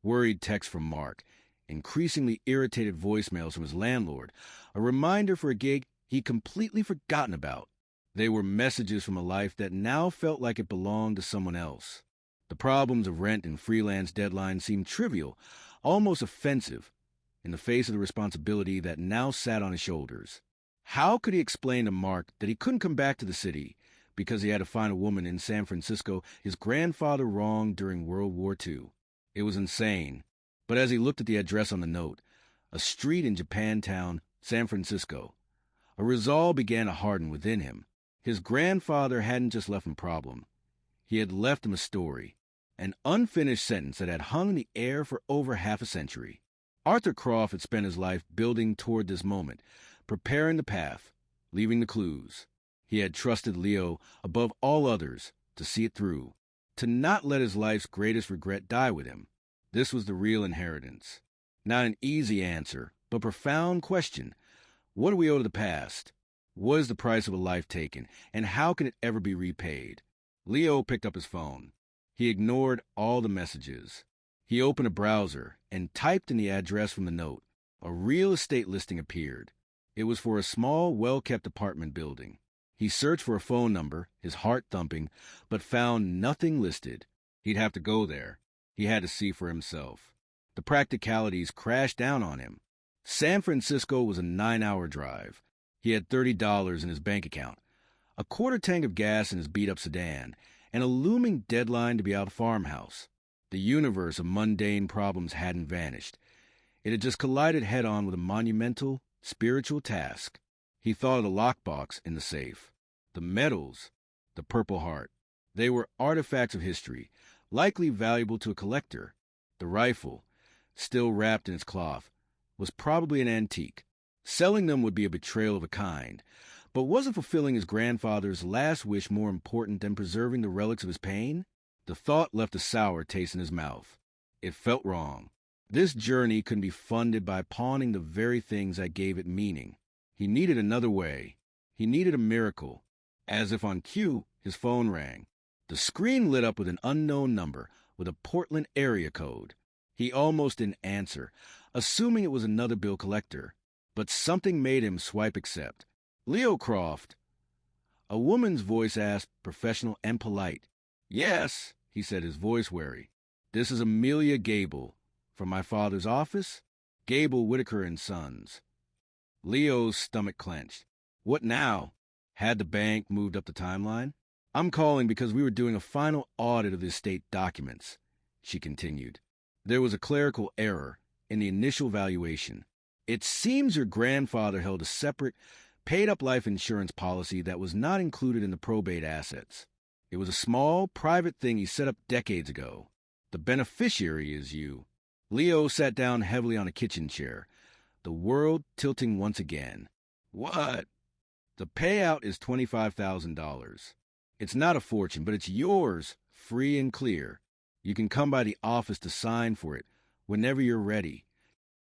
Worried texts from Mark, increasingly irritated voicemails from his landlord, a reminder for a gig he'd completely forgotten about. They were messages from a life that now felt like it belonged to someone else. The problems of rent and freelance deadlines seemed trivial, almost offensive, in the face of the responsibility that now sat on his shoulders. How could he explain to Mark that he couldn't come back to the city because he had to find a woman in San Francisco his grandfather wronged during World War II? It was insane. But as he looked at the address on the note, a street in Japantown, San Francisco, a resolve began to harden within him. His grandfather hadn't just left him a problem. He had left him a story, an unfinished sentence that had hung in the air for over half a century. Arthur Croft had spent his life building toward this moment, preparing the path, leaving the clues. He had trusted Leo above all others to see it through, to not let his life's greatest regret die with him. This was the real inheritance. Not an easy answer, but profound question. What do we owe to the past? What is the price of a life taken, and how can it ever be repaid? Leo picked up his phone. He ignored all the messages. He opened a browser and typed in the address from the note. A real estate listing appeared. It was for a small, well-kept apartment building. He searched for a phone number, his heart thumping, but found nothing listed. He'd have to go there. He had to see for himself. The practicalities crashed down on him. San Francisco was a 9-hour drive. He had $30 in his bank account, a quarter tank of gas in his beat-up sedan, and a looming deadline to be out of the farmhouse. The universe of mundane problems hadn't vanished. It had just collided head-on with a monumental, spiritual task. He thought of the lockbox in the safe, the medals, the Purple Heart. They were artifacts of history, likely valuable to a collector. The rifle, still wrapped in its cloth, was probably an antique. Selling them would be a betrayal of a kind, But wasn't fulfilling his grandfather's last wish more important than preserving the relics of his pain? The thought left a sour taste in his mouth. It felt wrong. This journey couldn't be funded by pawning the very things that gave it meaning. He needed another way. He needed a miracle. As if on cue, his phone rang. The screen lit up with an unknown number, with a Portland area code. He almost didn't answer, assuming it was another bill collector. But something made him swipe accept. Leo Croft. A woman's voice asked, professional and polite. Yes, he said, his voice wary. This is Amelia Gable. From my father's office? Gable, Whitaker and Sons. Leo's stomach clenched. What now? Had the bank moved up the timeline? I'm calling because we were doing a final audit of the estate documents, she continued. There was a clerical error in the initial valuation. It seems your grandfather held a separate, paid-up life insurance policy that was not included in the probate assets. It was a small, private thing he set up decades ago. The beneficiary is you. Leo sat down heavily on a kitchen chair, the world tilting once again. What? The payout is $25,000. It's not a fortune, but it's yours, free and clear. You can come by the office to sign for it whenever you're ready.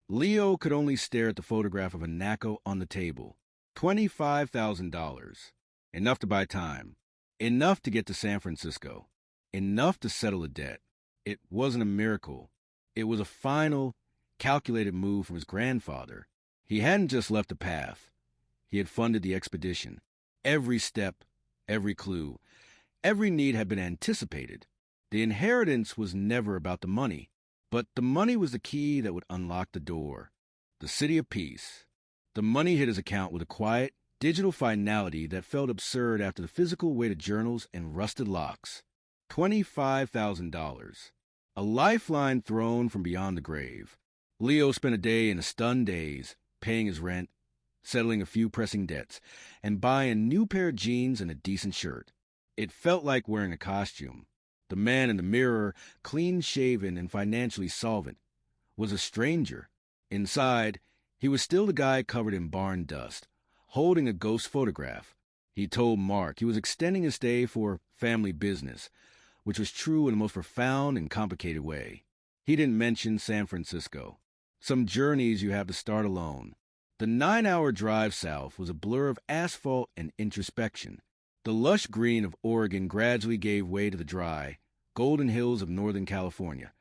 Leo could only stare at the photograph of a NACO on the table. $25,000. Enough to buy time. Enough to get to San Francisco. Enough to settle a debt. It wasn't a miracle. It was a final, calculated move from his grandfather. He hadn't just left a path. He had funded the expedition. Every step, every clue, every need had been anticipated. The inheritance was never about the money, but the money was the key that would unlock the door. The City of Peace. The money hit his account with a quiet, digital finality that felt absurd after the physical weight of journals and rusted locks. $25,000. A lifeline thrown from beyond the grave. Leo spent a day in a stunned daze, paying his rent, settling a few pressing debts, and buying a new pair of jeans and a decent shirt. It felt like wearing a costume. The man in the mirror, clean-shaven and financially solvent, was a stranger. Inside, he was still the guy covered in barn dust, holding a ghost photograph. He told Mark he was extending his stay for family business, which was true in the most profound and complicated way. He didn't mention San Francisco. Some journeys you have to start alone. The 9-hour drive south was a blur of asphalt and introspection. The lush green of Oregon gradually gave way to the dry, golden hills of Northern California,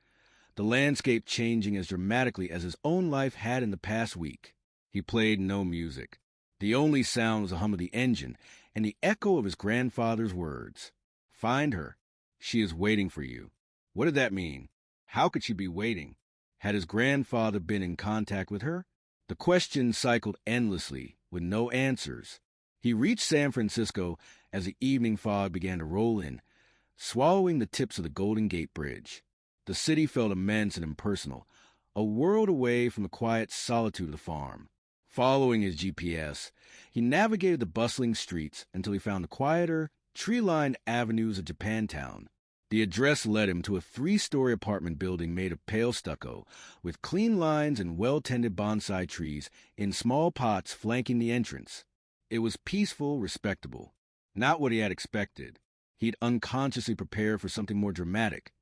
the landscape changing as dramatically as his own life had in the past week. He played no music. The only sound was the hum of the engine and the echo of his grandfather's words. Find her. She is waiting for you. What did that mean? How could she be waiting? Had his grandfather been in contact with her? The questions cycled endlessly, with no answers. He reached San Francisco as the evening fog began to roll in, swallowing the tips of the Golden Gate Bridge. The city felt immense and impersonal, a world away from the quiet solitude of the farm. Following his GPS, he navigated the bustling streets until he found the quieter, tree-lined avenues of Japantown. The address led him to a 3-story apartment building made of pale stucco, with clean lines and well-tended bonsai trees in small pots flanking the entrance. It was peaceful, respectable. Not what he had expected. He'd unconsciously prepared for something more dramatic.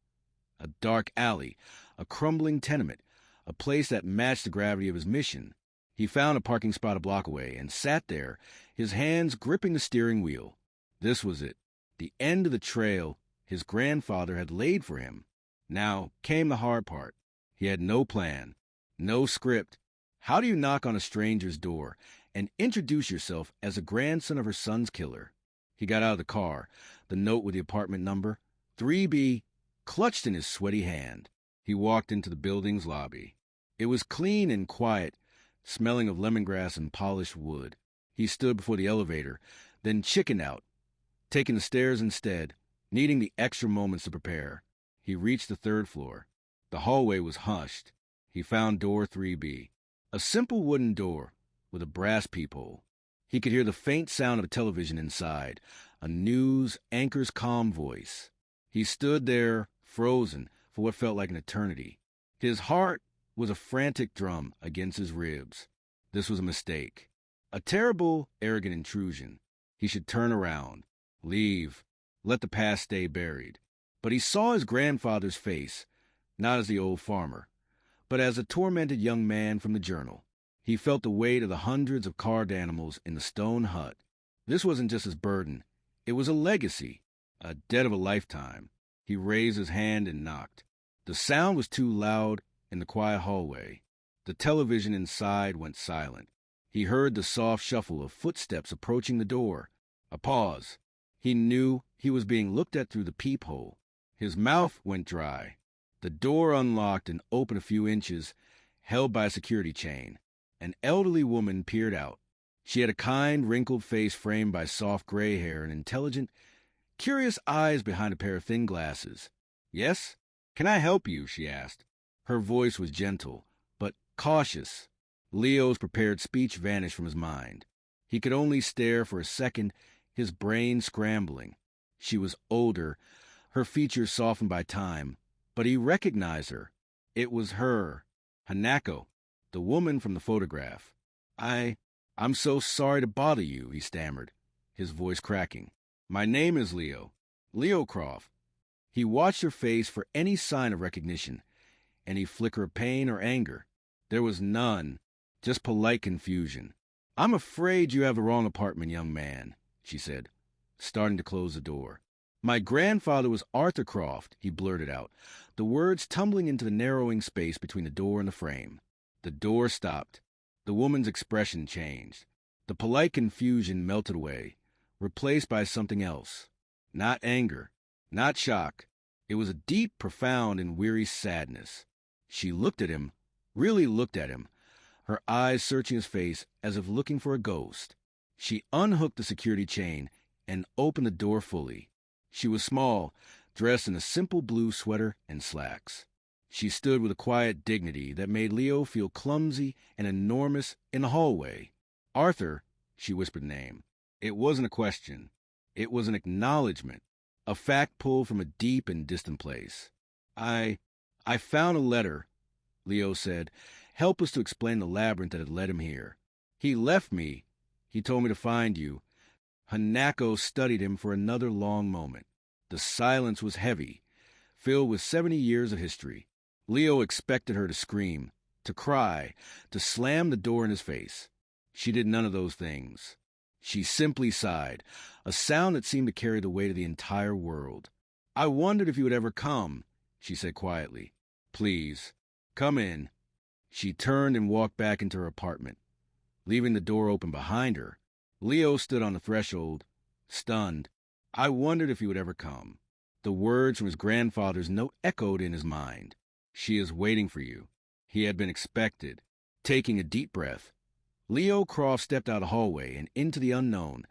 A dark alley, a crumbling tenement, a place that matched the gravity of his mission. He found a parking spot a block away and sat there, his hands gripping the steering wheel. This was it, the end of the trail his grandfather had laid for him. Now came the hard part. He had no plan, no script. How do you knock on a stranger's door and introduce yourself as the grandson of her son's killer? He got out of the car, the note with the apartment number, 3B, clutched in his sweaty hand. He walked into the building's lobby. It was clean and quiet, smelling of lemongrass and polished wood. He stood before the elevator, then chickened out, taking the stairs instead, needing the extra moments to prepare. He reached the 3rd floor. The hallway was hushed. He found door 3B, a simple wooden door with a brass peephole. He could hear the faint sound of a television inside, a news anchor's calm voice. He stood there, frozen, for what felt like an eternity. His heart was a frantic drum against his ribs. This was a mistake. A terrible, arrogant intrusion. He should turn around, leave, let the past stay buried. But he saw his grandfather's face, not as the old farmer, but as a tormented young man from the journal. He felt the weight of the hundreds of carved animals in the stone hut. This wasn't just his burden. It was a legacy, a debt of a lifetime. He raised his hand and knocked. The sound was too loud in the quiet hallway. The television inside went silent. He heard the soft shuffle of footsteps approaching the door. A pause. He knew he was being looked at through the peephole. His mouth went dry. The door unlocked and opened a few inches, held by a security chain. An elderly woman peered out. She had a kind, wrinkled face framed by soft gray hair and intelligent, curious eyes behind a pair of thin glasses. "Yes? Can I help you?" she asked. Her voice was gentle, but cautious. Leo's prepared speech vanished from his mind. He could only stare for a second, his brain scrambling. She was older, her features softened by time, but he recognized her. It was her, Hanako, the woman from the photograph. I'm so sorry to bother you," he stammered, his voice cracking. "My name is Leo. Leo Croft." He watched her face for any sign of recognition, any flicker of pain or anger. There was none, just polite confusion. "I'm afraid you have the wrong apartment, young man," she said, starting to close the door. "My grandfather was Arthur Croft," he blurted out, the words tumbling into the narrowing space between the door and the frame. The door stopped. The woman's expression changed. The polite confusion melted away, replaced by something else. Not anger, not shock. It was a deep, profound, and weary sadness. She looked at him, really looked at him, her eyes searching his face as if looking for a ghost. She unhooked the security chain and opened the door fully. She was small, dressed in a simple blue sweater and slacks. She stood with a quiet dignity that made Leo feel clumsy and enormous in the hallway. "Arthur," she whispered the name. It wasn't a question. It was an acknowledgement, a fact pulled from a deep and distant place. I found a letter," Leo said, helpless to explain the labyrinth that had led him here. "He left me. He told me to find you." Hanako studied him for another long moment. The silence was heavy, filled with 70 years of history. Leo expected her to scream, to cry, to slam the door in his face. She did none of those things. She simply sighed, a sound that seemed to carry the weight of the entire world. "I wondered if you would ever come," she said quietly. "Please, come in." She turned and walked back into her apartment. Leaving the door open behind her, Leo stood on the threshold, stunned. "I wondered if you would ever come." The words from his grandfather's note echoed in his mind. "She is waiting for you." He had been expected. Taking a deep breath, Leo Croft stepped out of the hallway and into the unknown,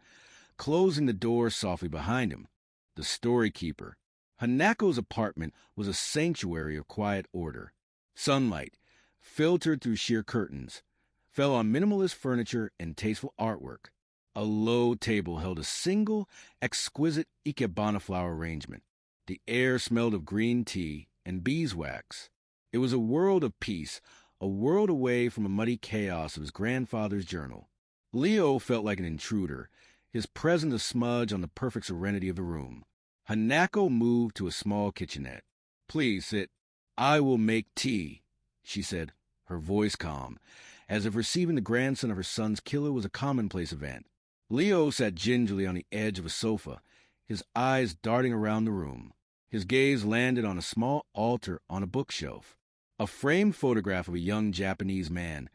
closing the door softly behind him. The story keeper. Hanako's apartment was a sanctuary of quiet order. Sunlight, filtered through sheer curtains, fell on minimalist furniture and tasteful artwork. A low table held a single, exquisite ikebana flower arrangement. The air smelled of green tea and beeswax. It was a world of peace, a world away from the muddy chaos of his grandfather's journal. Leo felt like an intruder, his presence a smudge on the perfect serenity of the room. Hanako moved to a small kitchenette. "Please sit. I will make tea," she said, her voice calm, as if receiving the grandson of her son's killer was a commonplace event. Leo sat gingerly on the edge of a sofa, his eyes darting around the room. His gaze landed on a small altar on a bookshelf. A framed photograph of a young Japanese man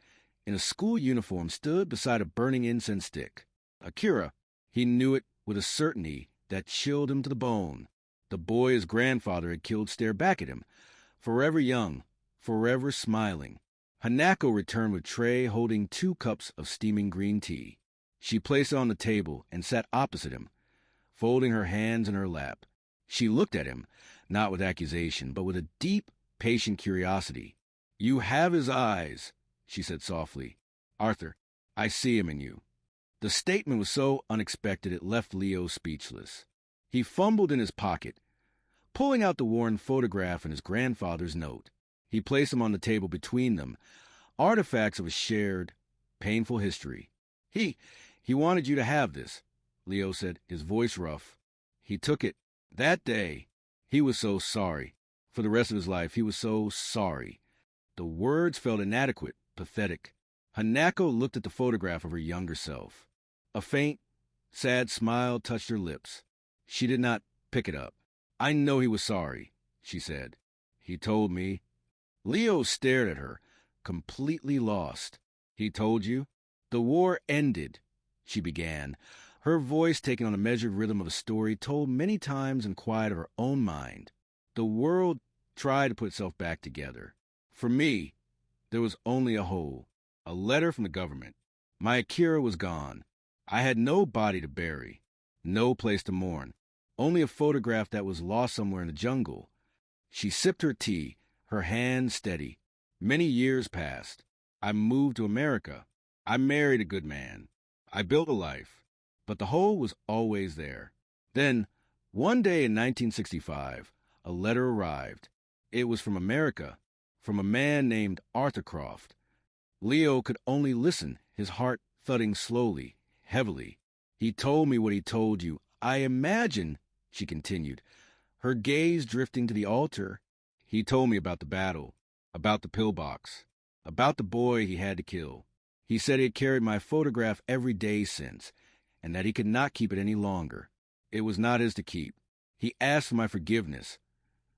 in a school uniform stood beside a burning incense stick. Akira, he knew it with a certainty that chilled him to the bone. The boy his grandfather had killed stared back at him, forever young, forever smiling. Hanako returned with a tray holding 2 cups of steaming green tea. She placed it on the table and sat opposite him, folding her hands in her lap. She looked at him, not with accusation, but with a deep, patient curiosity. "You have his eyes," she said softly. "Arthur, I see him in you." The statement was so unexpected it left Leo speechless. He fumbled in his pocket, pulling out the worn photograph and his grandfather's note. He placed them on the table between them, artifacts of a shared, painful history. He, he wanted you to have this, Leo said, his voice rough. He took it. That day, he was so sorry. For the rest of his life, he was so sorry. The words felt inadequate, pathetic. Hanako looked at the photograph of her younger self. A faint, sad smile touched her lips. She did not pick it up. I know he was sorry, she said. He told me. Leo stared at her, completely lost. He told you? The war ended, she began, her voice taking on the measured rhythm of a story told many times in quiet of her own mind. The world tried to put itself back together. For me, there was only a hole, a letter from the government. My Akira was gone. I had no body to bury, no place to mourn, only a photograph that was lost somewhere in the jungle. She sipped her tea, her hand steady. Many years passed. I moved to America. I married a good man. I built a life. But the hole was always there. Then, one day in 1965, a letter arrived. It was from America, from a man named Arthur Croft. Leo could only listen, his heart thudding slowly, heavily. He told me what he told you. I imagine, she continued, her gaze drifting to the altar. He told me about the battle, about the pillbox, about the boy he had to kill. He said he had carried my photograph every day since, and that he could not keep it any longer. It was not his to keep. He asked for my forgiveness,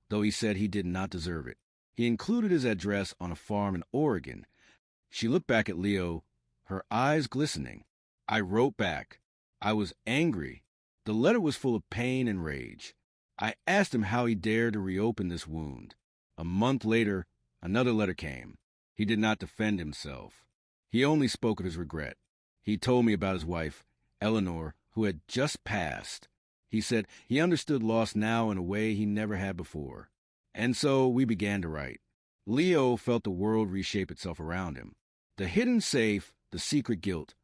though he said he did not deserve it. He included his address on a farm in Oregon. She looked back at Leo, her eyes glistening. I wrote back. I was angry. The letter was full of pain and rage. I asked him how he dared to reopen this wound. A month later, another letter came. He did not defend himself. He only spoke of his regret. He told me about his wife, Eleanor, who had just passed. He said he understood loss now in a way he never had before. And so we began to write. Leo felt the world reshape itself around him. The hidden safe, the secret guilt.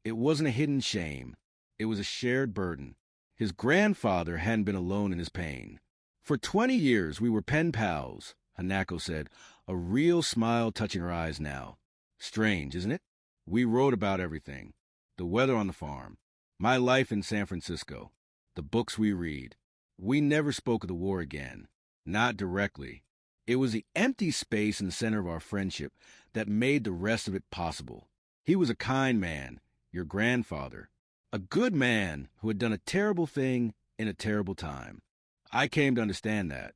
It wasn't a hidden shame. It was a shared burden. His grandfather hadn't been alone in his pain. For 20 years we were pen pals, Hanako said, a real smile touching her eyes now. Strange, isn't it? We wrote about everything. The weather on the farm. My life in San Francisco. The books we read. We never spoke of the war again. Not directly. It was the empty space in the center of our friendship that made the rest of it possible. He was a kind man, your grandfather. A good man who had done a terrible thing in a terrible time. I came to understand that.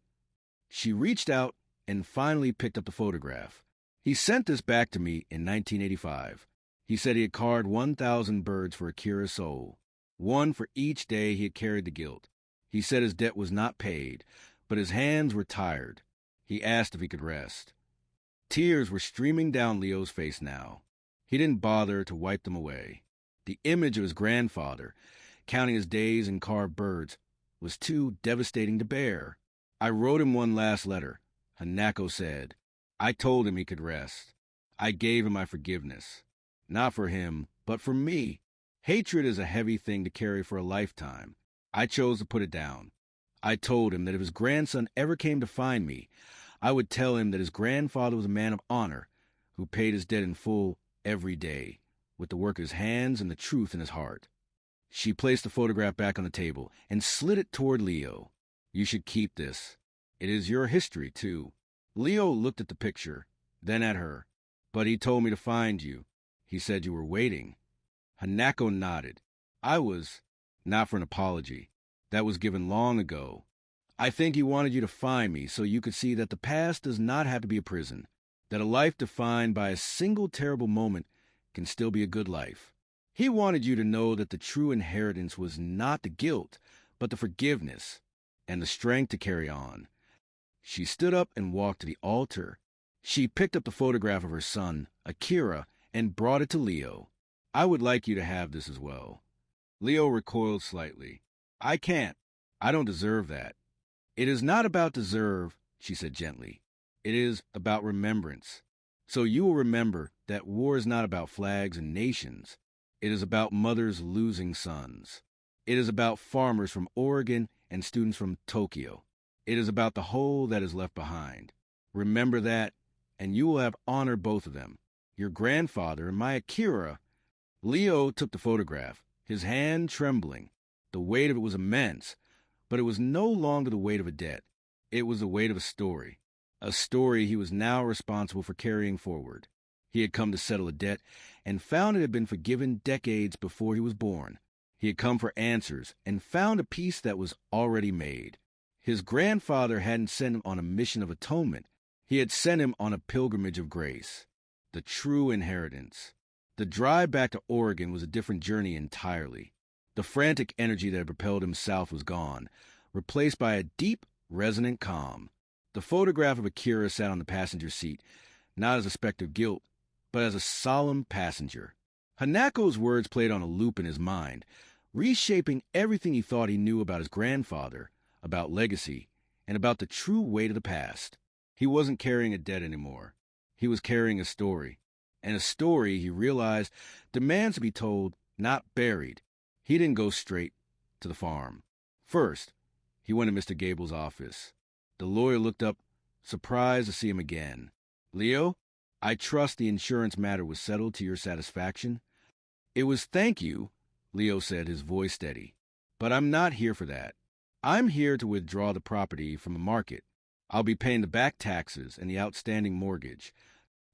She reached out and finally picked up the photograph. He sent this back to me in 1985. He said he had carved 1,000 birds for Akira's soul, one for each day he had carried the guilt. He said his debt was not paid, but his hands were tired. He asked if he could rest. Tears were streaming down Leo's face now. He didn't bother to wipe them away. The image of his grandfather, counting his days and carved birds, was too devastating to bear. I wrote him one last letter, Hanako said. I told him he could rest. I gave him my forgiveness. Not for him, but for me. Hatred is a heavy thing to carry for a lifetime. I chose to put it down. I told him that if his grandson ever came to find me, I would tell him that his grandfather was a man of honor who paid his debt in full every day, with the work of his hands and the truth in his heart. She placed the photograph back on the table and slid it toward Leo. You should keep this. It is your history, too. Leo looked at the picture, then at her. But he told me to find you. He said you were waiting. Hanako nodded. I was. Not for an apology. That was given long ago. I think he wanted you to find me so you could see that the past does not have to be a prison, that a life defined by a single terrible moment can still be a good life. He wanted you to know that the true inheritance was not the guilt, but the forgiveness and the strength to carry on. She stood up and walked to the altar. She picked up the photograph of her son, Akira, and brought it to Leo. I would like you to have this as well. Leo recoiled slightly. I can't. I don't deserve that. It is not about deserve, she said gently. It is about remembrance. So you will remember that war is not about flags and nations. It is about mothers losing sons. It is about farmers from Oregon and students from Tokyo. It is about the whole that is left behind. Remember that, and you will have honored both of them. Your grandfather and my Akira. Leo took the photograph, his hand trembling. The weight of it was immense, but it was no longer the weight of a debt. It was the weight of a story he was now responsible for carrying forward. He had come to settle a debt and found it had been forgiven decades before he was born. He had come for answers and found a peace that was already made. His grandfather hadn't sent him on a mission of atonement. He had sent him on a pilgrimage of grace, the true inheritance. The drive back to Oregon was a different journey entirely. The frantic energy that had propelled him south was gone, replaced by a deep, resonant calm. The photograph of Akira sat on the passenger seat, not as a specter of guilt, but as a solemn passenger. Hanako's words played on a loop in his mind, reshaping everything he thought he knew about his grandfather, about legacy, and about the true weight of the past. He wasn't carrying a debt anymore. He was carrying a story. And a story, he realized, demands to be told, not buried. He didn't go straight to the farm. First, he went to Mr. Gable's office. The lawyer looked up, surprised to see him again. "Leo, I trust the insurance matter was settled to your satisfaction." "It was, thank you," Leo said, his voice steady. "But I'm not here for that. I'm here to withdraw the property from the market. I'll be paying the back taxes and the outstanding mortgage."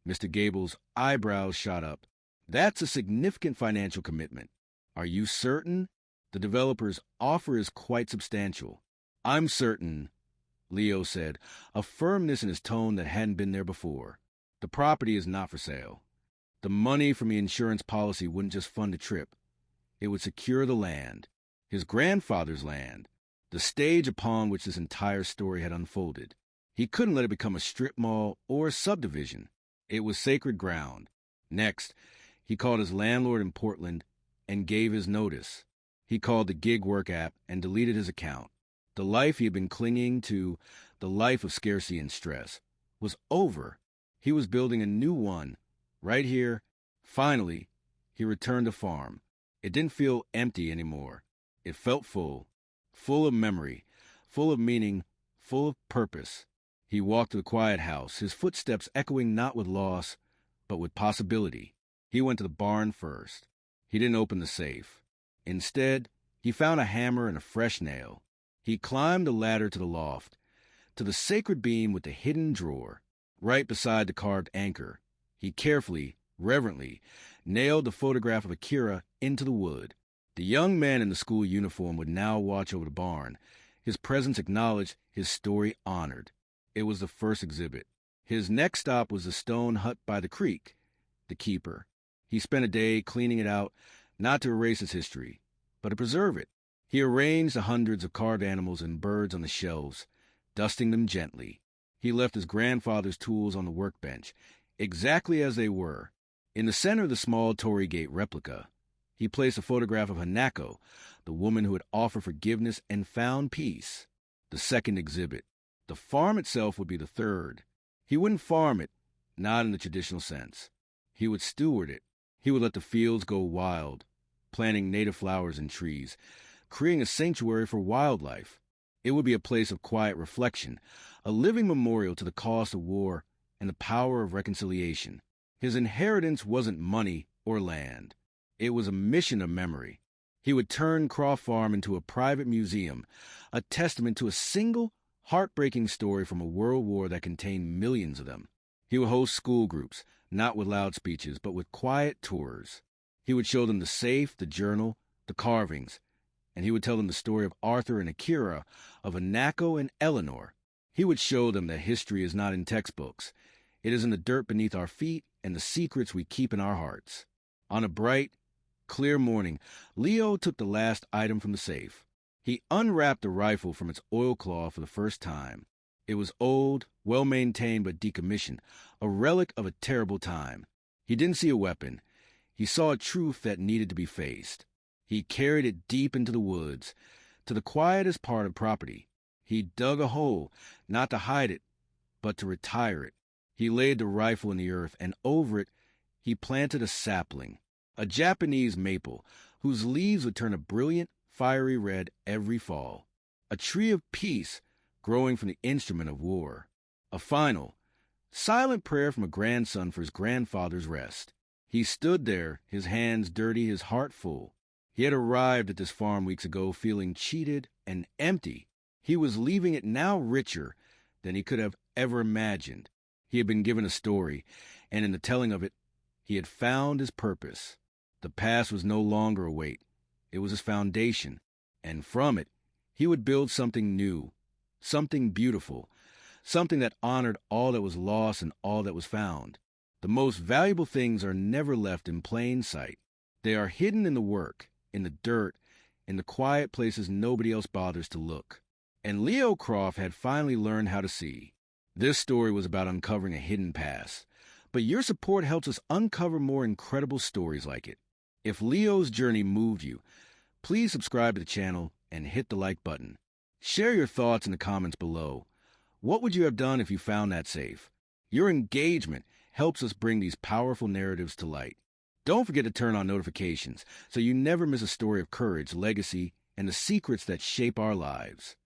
Mr. Gable's eyebrows shot up. "That's a significant financial commitment. Are you certain? The developer's offer is quite substantial." "I'm certain," Leo said, a firmness in his tone that hadn't been there before. "The property is not for sale. The money from the insurance policy wouldn't just fund the trip. It would secure the land, his grandfather's land, the stage upon which this entire story had unfolded. He couldn't let it become a strip mall or a subdivision. It was sacred ground. Next, he called his landlord in Portland and gave his notice. He called the gig work app and deleted his account. The life he had been clinging to, the life of scarcity and stress, was over. He was building a new one, right here. Finally, he returned to farm. It didn't feel empty anymore. It felt full of memory, full of meaning, full of purpose. He walked to the quiet house, his footsteps echoing not with loss, but with possibility. He went to the barn first. He didn't open the safe. Instead, he found a hammer and a fresh nail. He climbed the ladder to the loft, to the sacred beam with the hidden drawer. Right beside the carved anchor, he carefully, reverently, nailed the photograph of Akira into the wood. The young man in the school uniform would now watch over the barn, his presence acknowledged, his story honored. It was the first exhibit. His next stop was the stone hut by the creek, the keeper. He spent a day cleaning it out, not to erase its history, but to preserve it. He arranged the hundreds of carved animals and birds on the shelves, dusting them gently. He left his grandfather's tools on the workbench, exactly as they were. In the center of the small Torii Gate replica, he placed a photograph of Hanako, the woman who had offered forgiveness and found peace. The second exhibit. The farm itself would be the third. He wouldn't farm it, not in the traditional sense. He would steward it. He would let the fields go wild, planting native flowers and trees, creating a sanctuary for wildlife. It would be a place of quiet reflection, a living memorial to the cost of war and the power of reconciliation. His inheritance wasn't money or land. It was a mission of memory. He would turn Croft Farm into a private museum, a testament to a single, heartbreaking story from a world war that contained millions of them. He would host school groups, not with loud speeches, but with quiet tours. He would show them the safe, the journal, the carvings, and he would tell them the story of Arthur and Akira, of Hanako and Eleanor. He would show them that history is not in textbooks. It is in the dirt beneath our feet and the secrets we keep in our hearts. On a bright, clear morning, Leo took the last item from the safe. He unwrapped the rifle from its oilcloth for the first time. It was old, well-maintained but decommissioned, a relic of a terrible time. He didn't see a weapon. He saw a truth that needed to be faced. He carried it deep into the woods, to the quietest part of property. He dug a hole, not to hide it, but to retire it. He laid the rifle in the earth, and over it he planted a sapling, a Japanese maple, whose leaves would turn a brilliant, fiery red every fall. A tree of peace growing from the instrument of war. A final, silent prayer from a grandson for his grandfather's rest. He stood there, his hands dirty, his heart full. He had arrived at this farm weeks ago feeling cheated and empty. He was leaving it now richer than he could have ever imagined. He had been given a story, and in the telling of it, he had found his purpose. The past was no longer a weight. It was his foundation, and from it, he would build something new, something beautiful, something that honored all that was lost and all that was found. The most valuable things are never left in plain sight. They are hidden in the work, in the dirt, in the quiet places nobody else bothers to look. And Leo Croft had finally learned how to see. This story was about uncovering a hidden past, but your support helps us uncover more incredible stories like it. If Leo's journey moved you, please subscribe to the channel and hit the like button. Share your thoughts in the comments below. What would you have done if you found that safe? Your engagement helps us bring these powerful narratives to light. Don't forget to turn on notifications so you never miss a story of courage, legacy, and the secrets that shape our lives.